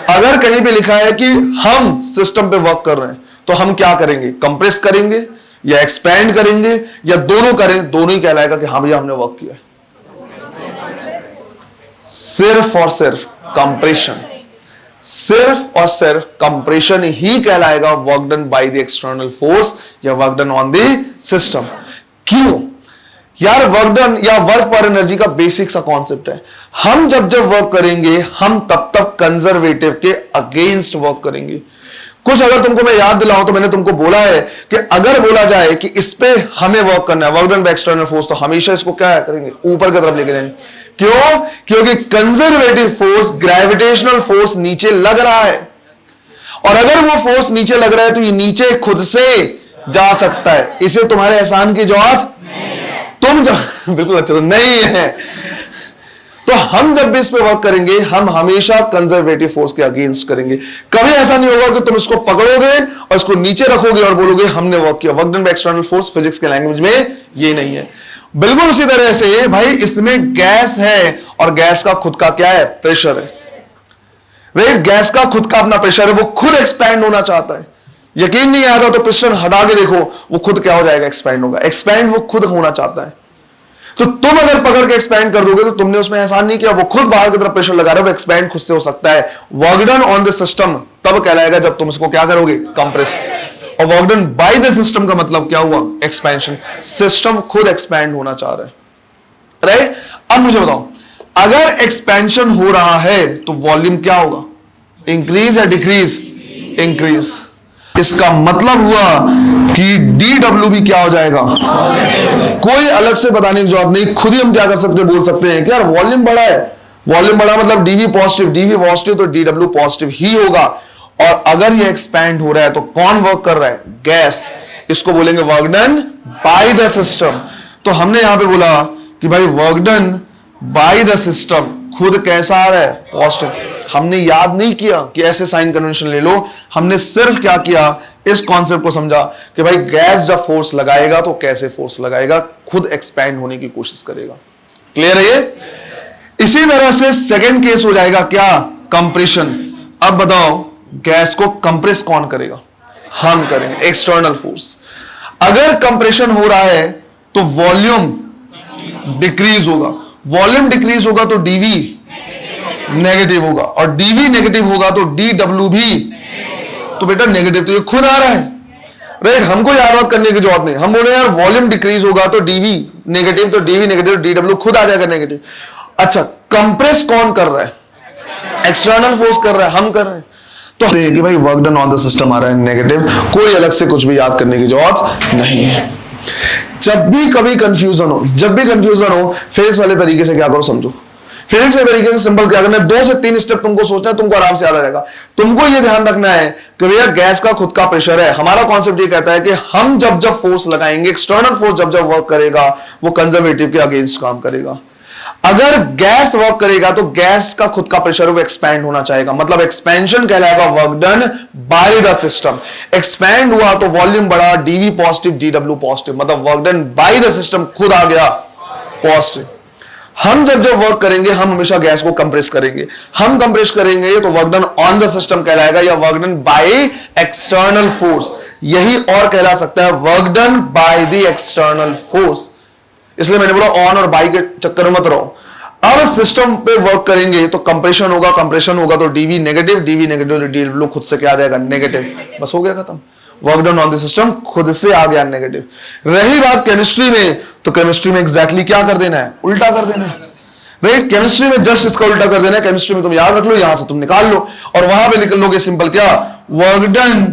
अगर कहीं पे लिखा है कि हम सिस्टम पे वर्क कर रहे हैं तो हम क्या करेंगे, कंप्रेस करेंगे या एक्सपैंड करेंगे या दोनों करें, दोनों ही कहलाएगा कि हाँ भैया हमने वर्क किया है। सिर्फ और सिर्फ कंप्रेशन, सिर्फ और सिर्फ कंप्रेशन ही कहलाएगा work done by the external force या work done on the system. क्यों यार, वर्क डन या वर्क पर एनर्जी का बेसिक सा कॉन्सेप्ट है। हम जब जब वर्क करेंगे हम तब तब कंजर्वेटिव के अगेंस्ट वर्क करेंगे। कुछ अगर तुमको मैं याद दिलाऊं तो मैंने तुमको बोला है कि अगर बोला जाए कि इस पे हमें वर्क करना है, work done by external force, तो हमेशा इसको क्या करेंगे, ऊपर की तरफ लेके जाएंगे। क्यों, क्योंकि कंजर्वेटिव फोर्स, ग्रेविटेशनल फोर्स नीचे लग रहा है, और अगर वो फोर्स नीचे लग रहा है तो ये नीचे खुद से जा सकता है। इसे तुम्हारे एहसान की जरूरत तुम जब बिल्कुल अच्छा तो नहीं है। तो हम जब भी इस पे वर्क करेंगे हम हमेशा कंजर्वेटिव फोर्स के अगेंस्ट करेंगे। कभी ऐसा नहीं होगा कि तुम इसको पकड़ोगे और इसको नीचे रखोगे और बोलोगे हमने वर्क किया। Work done by external force physics के लैंग्वेज में ये नहीं है। बिल्कुल उसी तरह से भाई इसमें गैस है और गैस का खुद का क्या है, प्रेशर है, राइट। गैस का खुद का अपना प्रेशर है, वो खुद एक्सपैंड होना चाहता है। यकीन नहीं आता तो पिस्टन हटा के देखो, वो खुद क्या हो जाएगा, एक्सपैंड होगा। एक्सपैंड वो खुद होना चाहता है। तो तुम अगर पकड़ के एक्सपैंड कर दोगे तो तुमने उसमें एहसान नहीं किया, वो खुद बाहर की तरफ प्रेशर लगा रहा है, वो एक्सपैंड खुद से हो सकता है। Work done on the system तब कहलाएगा जब तुम इसको क्या करोगे, कंप्रेस। और work done by the system का मतलब क्या हुआ, एक्सपेंशन। सिस्टम खुद एक्सपैंड होना चाह रहा है, राइट। अब मुझे बताओ, अगर एक्सपेंशन हो रहा है तो वॉल्यूम क्या होगा, इंक्रीज या डिक्रीज, इंक्रीज। इसका मतलब हुआ कि DW भी क्या हो जाएगा, कोई अलग से बताने की जरूरत नहीं, खुद ही हम क्या कर सकते हैं, बोल सकते हैं कि यार वॉल्यूम बढ़ा है। वॉल्यूम बढ़ा मतलब DV पॉजिटिव, DV पॉजिटिव तो DW पॉजिटिव ही होगा। और अगर ये एक्सपैंड हो रहा है तो कौन वर्क कर रहा है, गैस। इसको बोलेंगे work done by the system. तो हमने यहां पे बोला कि भाई work done by the system खुद कैसा आ रहा है, पॉजिटिव। हमने याद नहीं किया कि ऐसे साइन कन्वेंशन ले लो, हमने सिर्फ क्या किया, इस कॉन्सेप्ट को समझा कि भाई गैस जब फोर्स लगाएगा तो कैसे फोर्स लगाएगा, खुद एक्सपैंड होने की कोशिश करेगा। क्लियर है ये। इसी तरह से सेकंड केस हो जाएगा क्या, कंप्रेशन। अब बताओ गैस को कंप्रेस कौन करेगा, हम करेंगे, एक्सटर्नल फोर्स। अगर कंप्रेशन हो रहा है तो वॉल्यूम डिक्रीज होगा, वॉल्यूम डिक्रीज होगा तो डीवी नेगेटिव होगा, और डीवी नेगेटिव होगा तो DW भी तो बेटा नेगेटिव। तो ये खुद आ रहा है, राइट। हमको याद करने की जरूरत नहीं, हम बोले यार वॉल्यूम डिक्रीज होगा तो डीवी नेगेटिव, तो डीवी नेगेटिव, DW खुद आ जाएगा नेगेटिव। अच्छा, कंप्रेस कौन कर रहा है, एक्सटर्नल फोर्स कर रहा है, हम कर रहे हैं। तो कि भाई work done on the system आ रहा है नेगेटिव, कोई अलग से कुछ भी याद करने की जरूरत नहीं है। जब भी कभी कंफ्यूजन हो, जब भी कंफ्यूजन हो, फिजिक्स वाले तरीके से क्या करो, समझो। फिजिक्स के तरीके से सिंपल क्या करना है, 2 से 3 स्टेप तुमको सोचना है, तुमको आराम से याद आ जाएगा। तुमको ये ध्यान रखना है कि भैया गैस का खुद का प्रेशर है। हमारा कॉन्सेप्ट ये कहता है कि हम जब जब फोर्स लगाएंगे, एक्सटर्नल फोर्स जब जब वर्क करेगा, वो कंजर्वेटिव के अगेंस्ट काम करेगा। अगर गैस वर्क करेगा तो गैस का खुद का प्रेशर वो एक्सपैंड होना चाहेगा, मतलब एक्सपेंशन कहलाएगा work done by the system. Expand हुआ तो वॉल्यूम बढ़ा, डीवी पॉजिटिव, DW पॉजिटिव, मतलब work done by the system खुद आ गया पॉजिटिव। हम जब जब वर्क करेंगे हम हमेशा गैस को कंप्रेस करेंगे, हम कंप्रेस करेंगे तो work done on the system कहलाएगा, या work done by external force, यही और कहला सकता है work done by the external force. इसलिए मैंने बोला ऑन और बाई के चक्कर में मत रहो। अब सिस्टम पे वर्क करेंगे तो कंप्रेशन होगा, कंप्रेशन होगा तो डीवी नेगेटिव, डीवी नेगेटिव तो DW खुद से क्या आ जाएगा, नेगेटिव। बस हो गया खत्म, work done on the system खुद से आ गया नेगेटिव। रही बात केमिस्ट्री में, तो केमिस्ट्री में एग्जैक्टली क्या कर देना है, उल्टा कर देना है, राइट। केमिस्ट्री में जस्ट इसका उल्टा कर देना है। केमिस्ट्री में तुम याद रख लो, यहां से तुम निकाल लो और वहां पे निकल लोगे सिंपल क्या, work done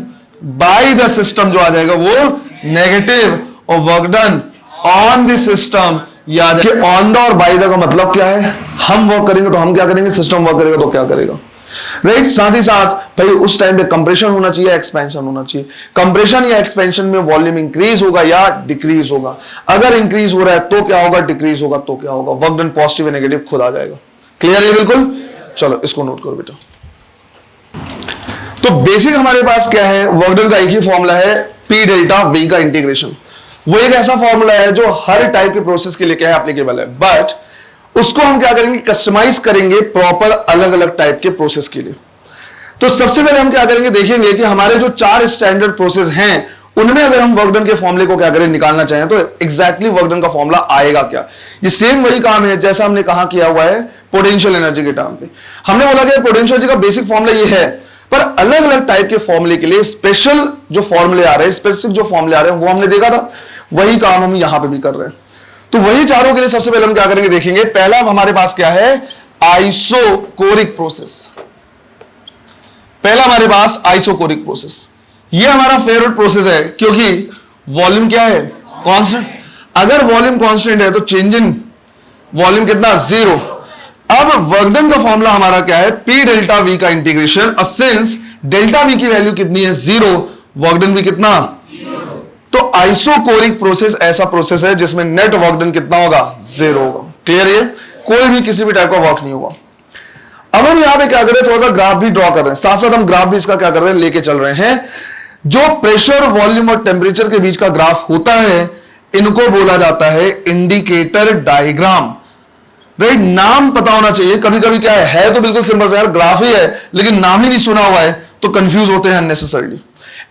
by the system जो आ जाएगा वो नेगेटिव, और work done on the system, याद है ऑन द और बाय द का मतलब क्या है, हम वर्क करेंगे तो हम क्या करेंगे, सिस्टम वर्क करेगा तो क्या करेगा, राइट। साथ ही साथ भाई उस टाइम पे कंप्रेशन होना चाहिए, एक्सपेंशन होना चाहिए। कंप्रेशन या एक्सपेंशन में वॉल्यूम इंक्रीज होगा या डिक्रीज होगा। अगर इंक्रीज हो रहा है तो क्या होगा, डिक्रीज होगा तो क्या होगा, वर्क डन पॉजिटिव या नेगेटिव खुद आ जाएगा। क्लियर है बिल्कुल। चलो इसको नोट करो बेटा। तो बेसिक हमारे पास क्या है, वर्क डन का एक ही फॉर्मूला है, P डेल्टा V का इंटीग्रेशन। वो एक ऐसा फॉर्मूला है जो हर टाइप के प्रोसेस के लिए क्या है, एप्लीकेबल है, बट उसको हम क्या करेंगे, कस्टमाइज करेंगे प्रॉपर अलग अलग टाइप के प्रोसेस के लिए। तो सबसे पहले हम क्या करेंगे, देखेंगे कि हमारे जो 4 स्टैंडर्ड प्रोसेस हैं उनमें अगर हम वर्क डन के फॉर्मूले को क्या करें, निकालना चाहें तो एग्जैक्टली वर्क डन का फॉर्मूला आएगा क्या। ये सेम वही काम है जैसा हमने कहा किया हुआ है पोटेंशियल एनर्जी के टर्म पे। हमने बोला कि पोटेंशियल एनर्जी का बेसिक फॉर्मूला ये है, पर अलग अलग टाइप के फॉर्मूले के लिए स्पेशल जो फॉर्मूले आ रहे हैं, स्पेसिफिक जो फॉर्मूले आ रहे हैं वो हमने देखा था, वही काम हम यहां पे भी कर रहे हैं। तो वही चारों के लिए सबसे पहले हम क्या करेंगे, देखेंगे। पहला हमारे पास क्या है, आइसोकोरिक प्रोसेस। पहला हमारे पास आइसोकोरिक प्रोसेस, ये हमारा फेवरेट प्रोसेस है क्योंकि वॉल्यूम क्या है, कांस्टेंट। अगर वॉल्यूम कांस्टेंट है तो चेंज इन वॉल्यूम कितना, 0। अब वर्क डन का फॉर्मूला हमारा क्या है, P डेल्टा V का इंटीग्रेशन, सिंस डेल्टा V की वैल्यू कितनी है, 0, वर्क डन भी कितना, 0। तो आइसोकोरिक प्रोसेस ऐसा प्रोसेस है जिसमें नेट वर्क डन कितना होगा, 0 होगा। क्लियर है, कोई भी किसी भी टाइप का वर्क नहीं होगा। अब हम यहां पे क्या कर रहे हैं, थोड़ा सा ग्राफ भी ड्रॉ कर रहे हैं, साथ साथ हम ग्राफ भी इसका क्या कर रहे हैं, लेके चल रहे हैं। जो प्रेशर, वॉल्यूम और टेम्परेचर के बीच का ग्राफ होता है, इनको बोला जाता है इंडिकेटर डायग्राम, राइट। नाम पता होना चाहिए। कभी कभी क्या है तो बिल्कुल सिंपल से यार ग्राफ ही है, लेकिन नाम ही नहीं सुना हुआ है तो कंफ्यूज होते हैं अननेसेसरली।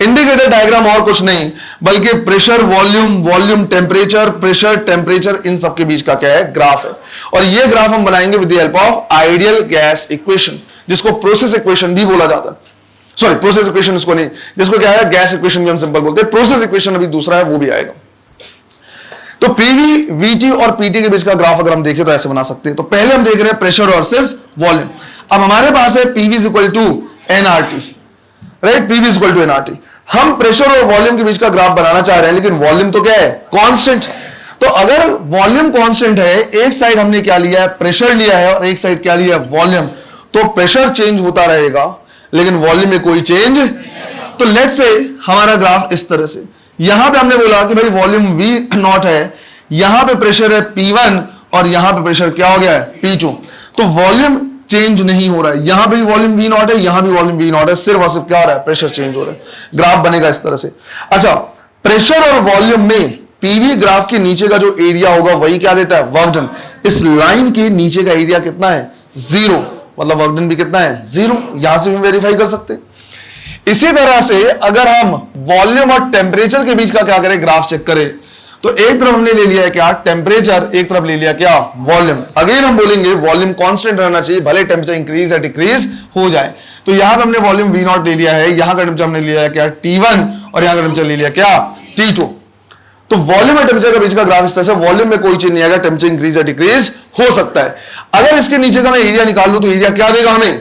इंडिकेटर डायग्राम और कुछ नहीं बल्कि pressure volume, volume temperature, pressure temperature, इन सब के बीच का क्या है, ग्राफ है। और ये ग्राफ हम बनाएंगे with the help of ideal gas equation, जिसको प्रोसेस इक्वेशन भी बोला जाता है। सॉरी, प्रोसेस इक्वेशन इसको नहीं, जिसको क्या है, गैस इक्वेशन भी हम सिंपल बोलते हैं। प्रोसेस इक्वेशन अभी दूसरा है, वो भी आएगा। तो पीवी, वीटी और पीटी के बीच का ग्राफ अगर हम देखें तो ऐसे बना सकते हैं। तो पहले हम देख रहे हैं प्रेशर वर्सेस वॉल्यूम। अब हमारे पास है PV is equal to NRT, right, PV is equal to NRT. हम प्रेशर और वॉल्यूम के बीच का ग्राफ बनाना चाह रहे हैं, लेकिन वॉल्यूम तो क्या है, कांस्टेंट। तो अगर वॉल्यूम कांस्टेंट है, एक साइड हमने क्या लिया है, प्रेशर लिया है, और एक साइड क्या लिया है, वॉल्यूम, तो प्रेशर चेंज होता रहेगा लेकिन वॉल्यूम में कोई चेंज। तो लेट्स से हमारा ग्राफ इस तरह से, यहां पे हमने बोला कि भाई वॉल्यूम वी नॉट है, यहां पे प्रेशर है P1 और यहां पे प्रेशर क्या हो गया है, P2। तो वॉल्यूम चेंज नहीं हो रहा है, यहां पे भी वॉल्यूम वी नॉट है, यहां भी वॉल्यूम वी नॉट है, सिर्फ और सिर्फ क्या हो रहा है, प्रेशर चेंज हो रहा है। ग्राफ बनेगा इस तरह से। अच्छा, प्रेशर और वॉल्यूम में पीवी ग्राफ के नीचे का जो एरिया होगा वही क्या देता है, वर्क डन। इस लाइन के नीचे का एरिया कितना है, 0, मतलब वर्क डन भी कितना है, 0। यहां से भी वेरीफाई कर सकते हैं। इसी तरह से अगर हम वॉल्यूम और टेम्परेचर के बीच का क्या करें, ग्राफ चेक करें, तो एक तरफ हमने ले लिया है क्या, टेम्परेचर, एक तरफ ले लिया क्या, वॉल्यूम। अगेन हम बोलेंगे वॉल्यूम कांस्टेंट रहना चाहिए, भले टेम्परेचर इंक्रीज या डिक्रीज हो जाए। तो यहां पे हमने वॉल्यूम वी नॉट ले लिया है, यहां का टेम्परेचर हमने लिया है क्या, T1, और यहां का टेम्परेचर ले लिया क्या, T2। तो वॉल्यूम और टेम्परेचर के बीच का ग्राफ इस तरह से, वॉल्यूम में कोई चेंज नहीं आएगा, टेम्परेचर इंक्रीज या डिक्रीज हो सकता है। अगर इसके नीचे का मैं एरिया निकाल लूं तो एरिया क्या देगा हमें,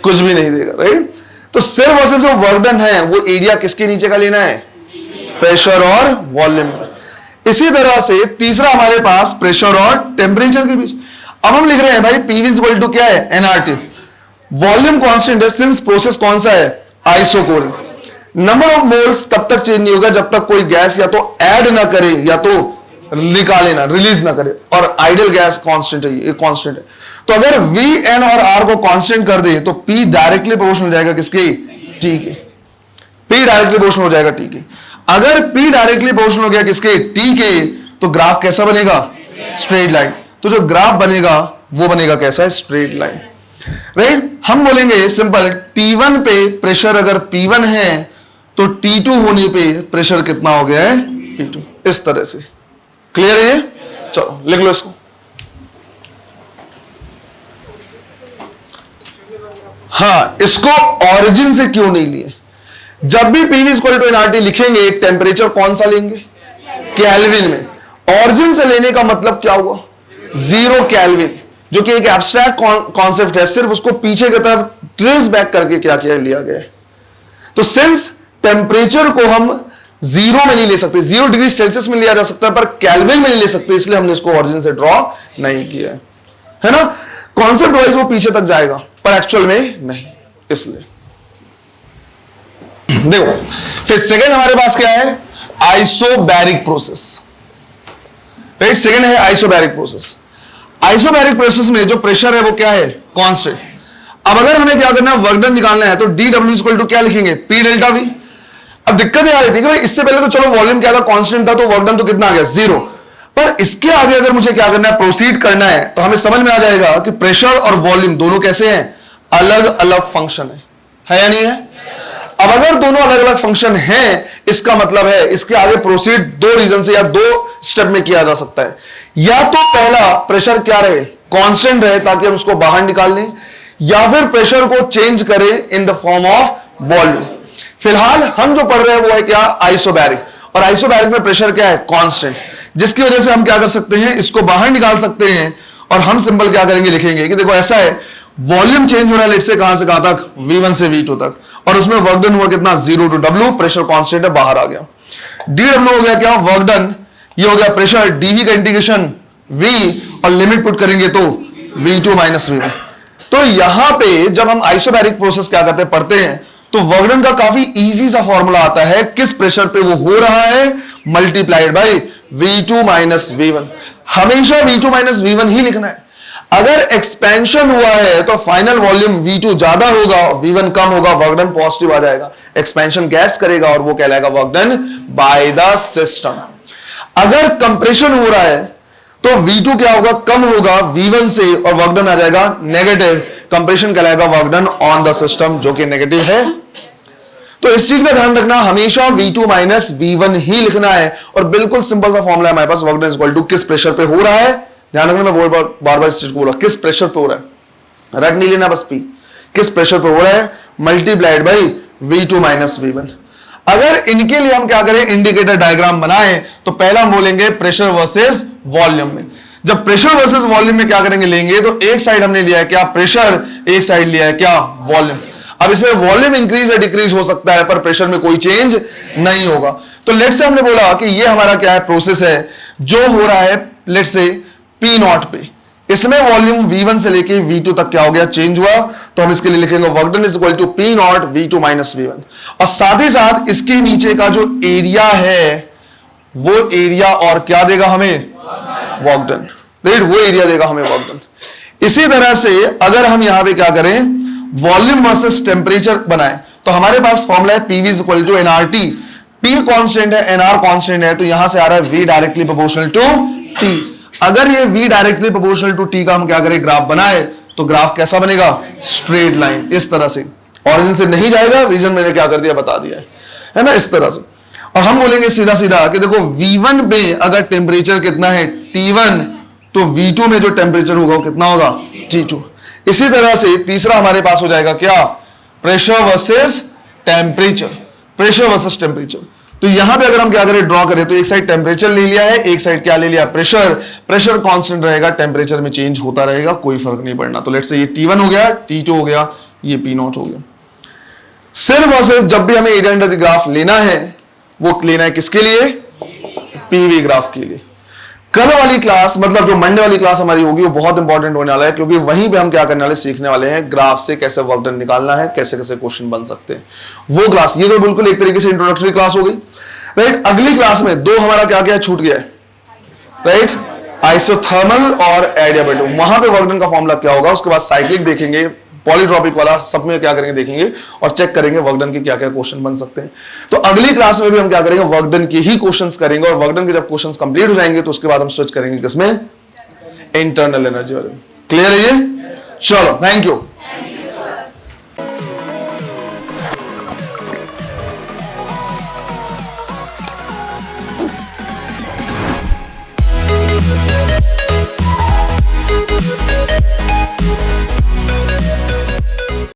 कुछ भी नहीं देगा, राइट। तो सिर्फ और सिर्फ जो वर्क डन है वो एरिया किसके नीचे का लेना है, प्रेशर और वॉल्यूम। इसी तरह से तीसरा हमारे पास प्रेशर और टेम्परेचर के बीच। अब हम लिख रहे हैं भाई पीवी इज इक्वल टू क्या है, एनआरटी। वॉल्यूम कांस्टेंट है सिंस प्रोसेस कौन सा है, आइसोकोल। नंबर ऑफ मोल्स तब तक चेंज नहीं होगा जब तक कोई गैस या तो ऐड ना करे या तो निकाले ना, रिलीज ना करे। और आइडियल गैस कांस्टेंट है, ये कांस्टेंट है। तो अगर V, N और R को कांस्टेंट कर दे तो P डायरेक्टली प्रोपोर्शनल हो जाएगा किसके, T के। P डायरेक्टली प्रोपोर्शनल हो जाएगा T के। अगर P डायरेक्टली प्रोपोर्शनल हो गया किसके, T के, तो ग्राफ कैसा बनेगा, स्ट्रेट लाइन। तो जो ग्राफ बनेगा वो बनेगा कैसा, स्ट्रेट लाइन, राइट। हम बोलेंगे सिंपल, T1 पे प्रेशर अगर P1 है तो T2 होने पे प्रेशर कितना हो गया है, P2। इस तरह से क्लियर है। चलो लिख लो इसको। हाँ, इसको ऑरिजिन से क्यों नहीं लिए, जब भी पीवी इक्वल टू एनआरटी लिखेंगे टेम्परेचर कौन सा लेंगे, केल्विन में। ऑरिजिन से लेने का मतलब क्या हुआ, 0 केल्विन, जो कि एक एब्स्ट्रैक्ट कॉन्सेप्ट है, सिर्फ उसको पीछे की तरफ ट्रेस बैक करके क्या किया लिया गया है। तो सिंस टेम्परेचर को हम 0 में नहीं ले सकते, 0 डिग्री सेल्सियस में लिया जा सकता है पर केल्विन में नहीं ले सकते, इसलिए हमने इसको ऑरिजिन से ड्रॉ नहीं किया है ना। कॉन्सेप्ट वाइज वो पीछे तक जाएगा पर एक्चुअल में नहीं, इसलिए देखो। फिर सेकेंड हमारे पास क्या है, आइसोबैरिक प्रोसेस, राइट। सेकेंड है आइसोबैरिक प्रोसेस। आइसोबैरिक प्रोसेस में जो प्रेशर है वो क्या है, कांस्टेंट। अब अगर हमें क्या करना है, वर्क डन निकालना है, तो dW इक्वल टू क्या लिखेंगे, P डेल्टा V। अब दिक्कत यह आ रही थी कि भाई इससे पहले तो चलो वॉल्यूम क्या था, कांस्टेंट था, तो वर्क डन तो कितना आ गया, 0। पर इसके आगे अगर मुझे क्या करना है, प्रोसीड करना है, तो हमें समझ में आ जाएगा कि प्रेशर और वॉल्यूम दोनों कैसे हैं, अलग अलग फंक्शन है या नहीं है। अब अगर दोनों अलग अलग फंक्शन हैं, इसका मतलब है इसके आगे प्रोसीड 2 रीजन से या 2 स्टेप में किया जा सकता है। या तो पहला प्रेशर क्या रहे, कांस्टेंट रहे ताकि हम उसको बाहर निकाल लें, या फिर प्रेशर को चेंज करें in the form of volume. फिलहाल हम जो पढ़ रहे हैं वो है क्या, आइसोबैरिक। और आइसोबैरिक में प्रेशर क्या है, कांस्टेंट, जिसकी वजह से हम क्या कर सकते हैं, इसको बाहर निकाल सकते हैं। और हम सिंपल क्या करेंगे, लिखेंगे कि देखो ऐसा है, वॉल्यूम चेंज हो रहा है लेट से कहां से कहां तक, V1 से V2 तक, और उसमें वर्क डन हुआ कितना, 0 to W, प्रेशर कांस्टेंट है, बाहर आ गया। dW हो गया क्या, वर्क डन, ये हो गया प्रेशर, dV का इंटीग्रेशन V, और लिमिट पुट करेंगे तो V2 माइनस V1। तो यहां पे जब हम आइसोबैरिक प्रोसेस क्या करते हैं, पढ़ते हैं, तो वर्क डन का काफी इजी सा फॉर्मूला आता है, किस प्रेशर पे वो हो रहा है, multiplied by V2 minus V1। हमेशा V2 माइनस V1 ही लिखना है। अगर एक्सपेंशन हुआ है तो फाइनल वॉल्यूम V2 ज्यादा होगा, V1 कम होगा, वर्क डन पॉजिटिव आ जाएगा। एक्सपेंशन गैस करेगा और वो कहलाएगा work done by the system. अगर कंप्रेशन हो रहा है तो V2 क्या होगा, कम होगा V1 से, और वर्क डन आ जाएगा नेगेटिव, कंप्रेशन कहलाएगा work done on the system, जो कि नेगेटिव है। तो इस चीज का ध्यान रखना, हमेशा V2 माइनस V1 ही लिखना है। और बिल्कुल सिंपल सा फॉर्मूला है हमारे पास, work done is equal to किस प्रेशर पे हो रहा है, ध्यान रखना, मैं बार बार इस चीज को बोला, किस प्रेशर पे हो रहा है, रट नहीं लेना बस, P किस प्रेशर पे हो रहा है multiplied by V2 minus V1। अगर इनके लिए हम क्या करें, इंडिकेटर डायग्राम बनाएं, तो पहला हम बोलेंगे प्रेशर वर्सेस वॉल्यूम में। जब प्रेशर वर्सेस वॉल्यूम में क्या करेंगे, लेंगे, तो एक साइड हमने लिया है क्या प्रेशर, एक साइड लिया है क्या वॉल्यूम। अब इसमें वॉल्यूम इंक्रीज या डिक्रीज हो सकता है, पर प्रेशर में कोई चेंज नहीं होगा। तो लेट से हमने बोला कि ये हमारा क्या है, प्रोसेस है जो हो रहा है लेट से P नॉट पे, इसमें वॉल्यूम V1 से लेके V2 तक क्या हो गया, चेंज हुआ। तो हम इसके लिए लिखेंगे work done is equal to P naught V2 minus V1। और साथ ही साथ इसके नीचे का जो एरिया है वो एरिया और क्या देगा हमें, वर्क डन, राइट, वो एरिया देगा हमें वर्क डन। इसी तरह से अगर हम यहां पे क्या करें, वॉल्यूम वर्सेस टेम्परेचर बनाए, तो हमारे पास फॉर्मूला है PV is equal to nRT। P constant है, NR कांस्टेंट है, तो यहां से आ रहा है V directly proportional to T। अगर ये V directly proportional to T का हम क्या करें, ग्राफ बनाए, तो ग्राफ कैसा बनेगा, स्ट्रेट लाइन, इस तरह से, ऑरिजिन से नहीं जाएगा, रीजन मैंने क्या कर दिया बता दिया है ना, इस तरह से। और हम बोलेंगे सीधा सीधा कि देखो V1 में अगर टेम्परेचर कितना है T1, तो V2 में जो टेम्परेचर होगा वो कितना होगा, T2। इसी तरह से तीसरा हमारे पास हो जाएगा क्या, pressure versus temperature, pressure versus temperature. तो यहां पे अगर हम क्या करें, ड्रॉ करें, तो एक साइड टेम्परेचर ले लिया है, एक साइड क्या ले लिया, प्रेशर। प्रेशर कांस्टेंट रहेगा, टेम्परेचर में चेंज होता रहेगा, कोई फर्क नहीं पड़ना। तो लेट्स से ये T1 हो गया, T2 हो गया, ये P नॉट हो गया। सिर्फ और सिर्फ जब भी हमें एरिया अंडर द ग्राफ लेना है, वो लेना है किसके लिए, PV ग्राफ के लिए। कल वाली क्लास, मतलब जो मंडे वाली क्लास हमारी होगी, वो बहुत इंपॉर्टेंट होने वाला है, क्योंकि वहीं पे हम क्या करने वाले, सीखने वाले हैं ग्राफ से कैसे वर्क डन निकालना है, कैसे कैसे क्वेश्चन बन सकते हैं, वो क्लास। ये तो बिल्कुल एक तरीके से इंट्रोडक्टरी क्लास हो गई, राइट। अगली क्लास में दो हमारा क्या क्या छूट गया है, राइट, आइसोथर्मल और एडियाबेटिक। वहां पे वर्क डन का फॉर्मूला क्या होगा, उसके बाद साइक्लिक देखेंगे, पॉलीट्रॉपिक वाला, सब में क्या करेंगे देखेंगे, और चेक करेंगे वर्क डन के क्या क्या क्वेश्चन बन सकते हैं। तो अगली क्लास में भी हम क्या करेंगे, वर्क डन के ही क्वेश्चंस करेंगे, और वर्क डन के जब क्वेश्चंस कंप्लीट हो जाएंगे तो उसके बाद हम स्विच करेंगे किसमें, इंटरनल एनर्जी वाले। क्लियर है ये, चलो, थैंक यू।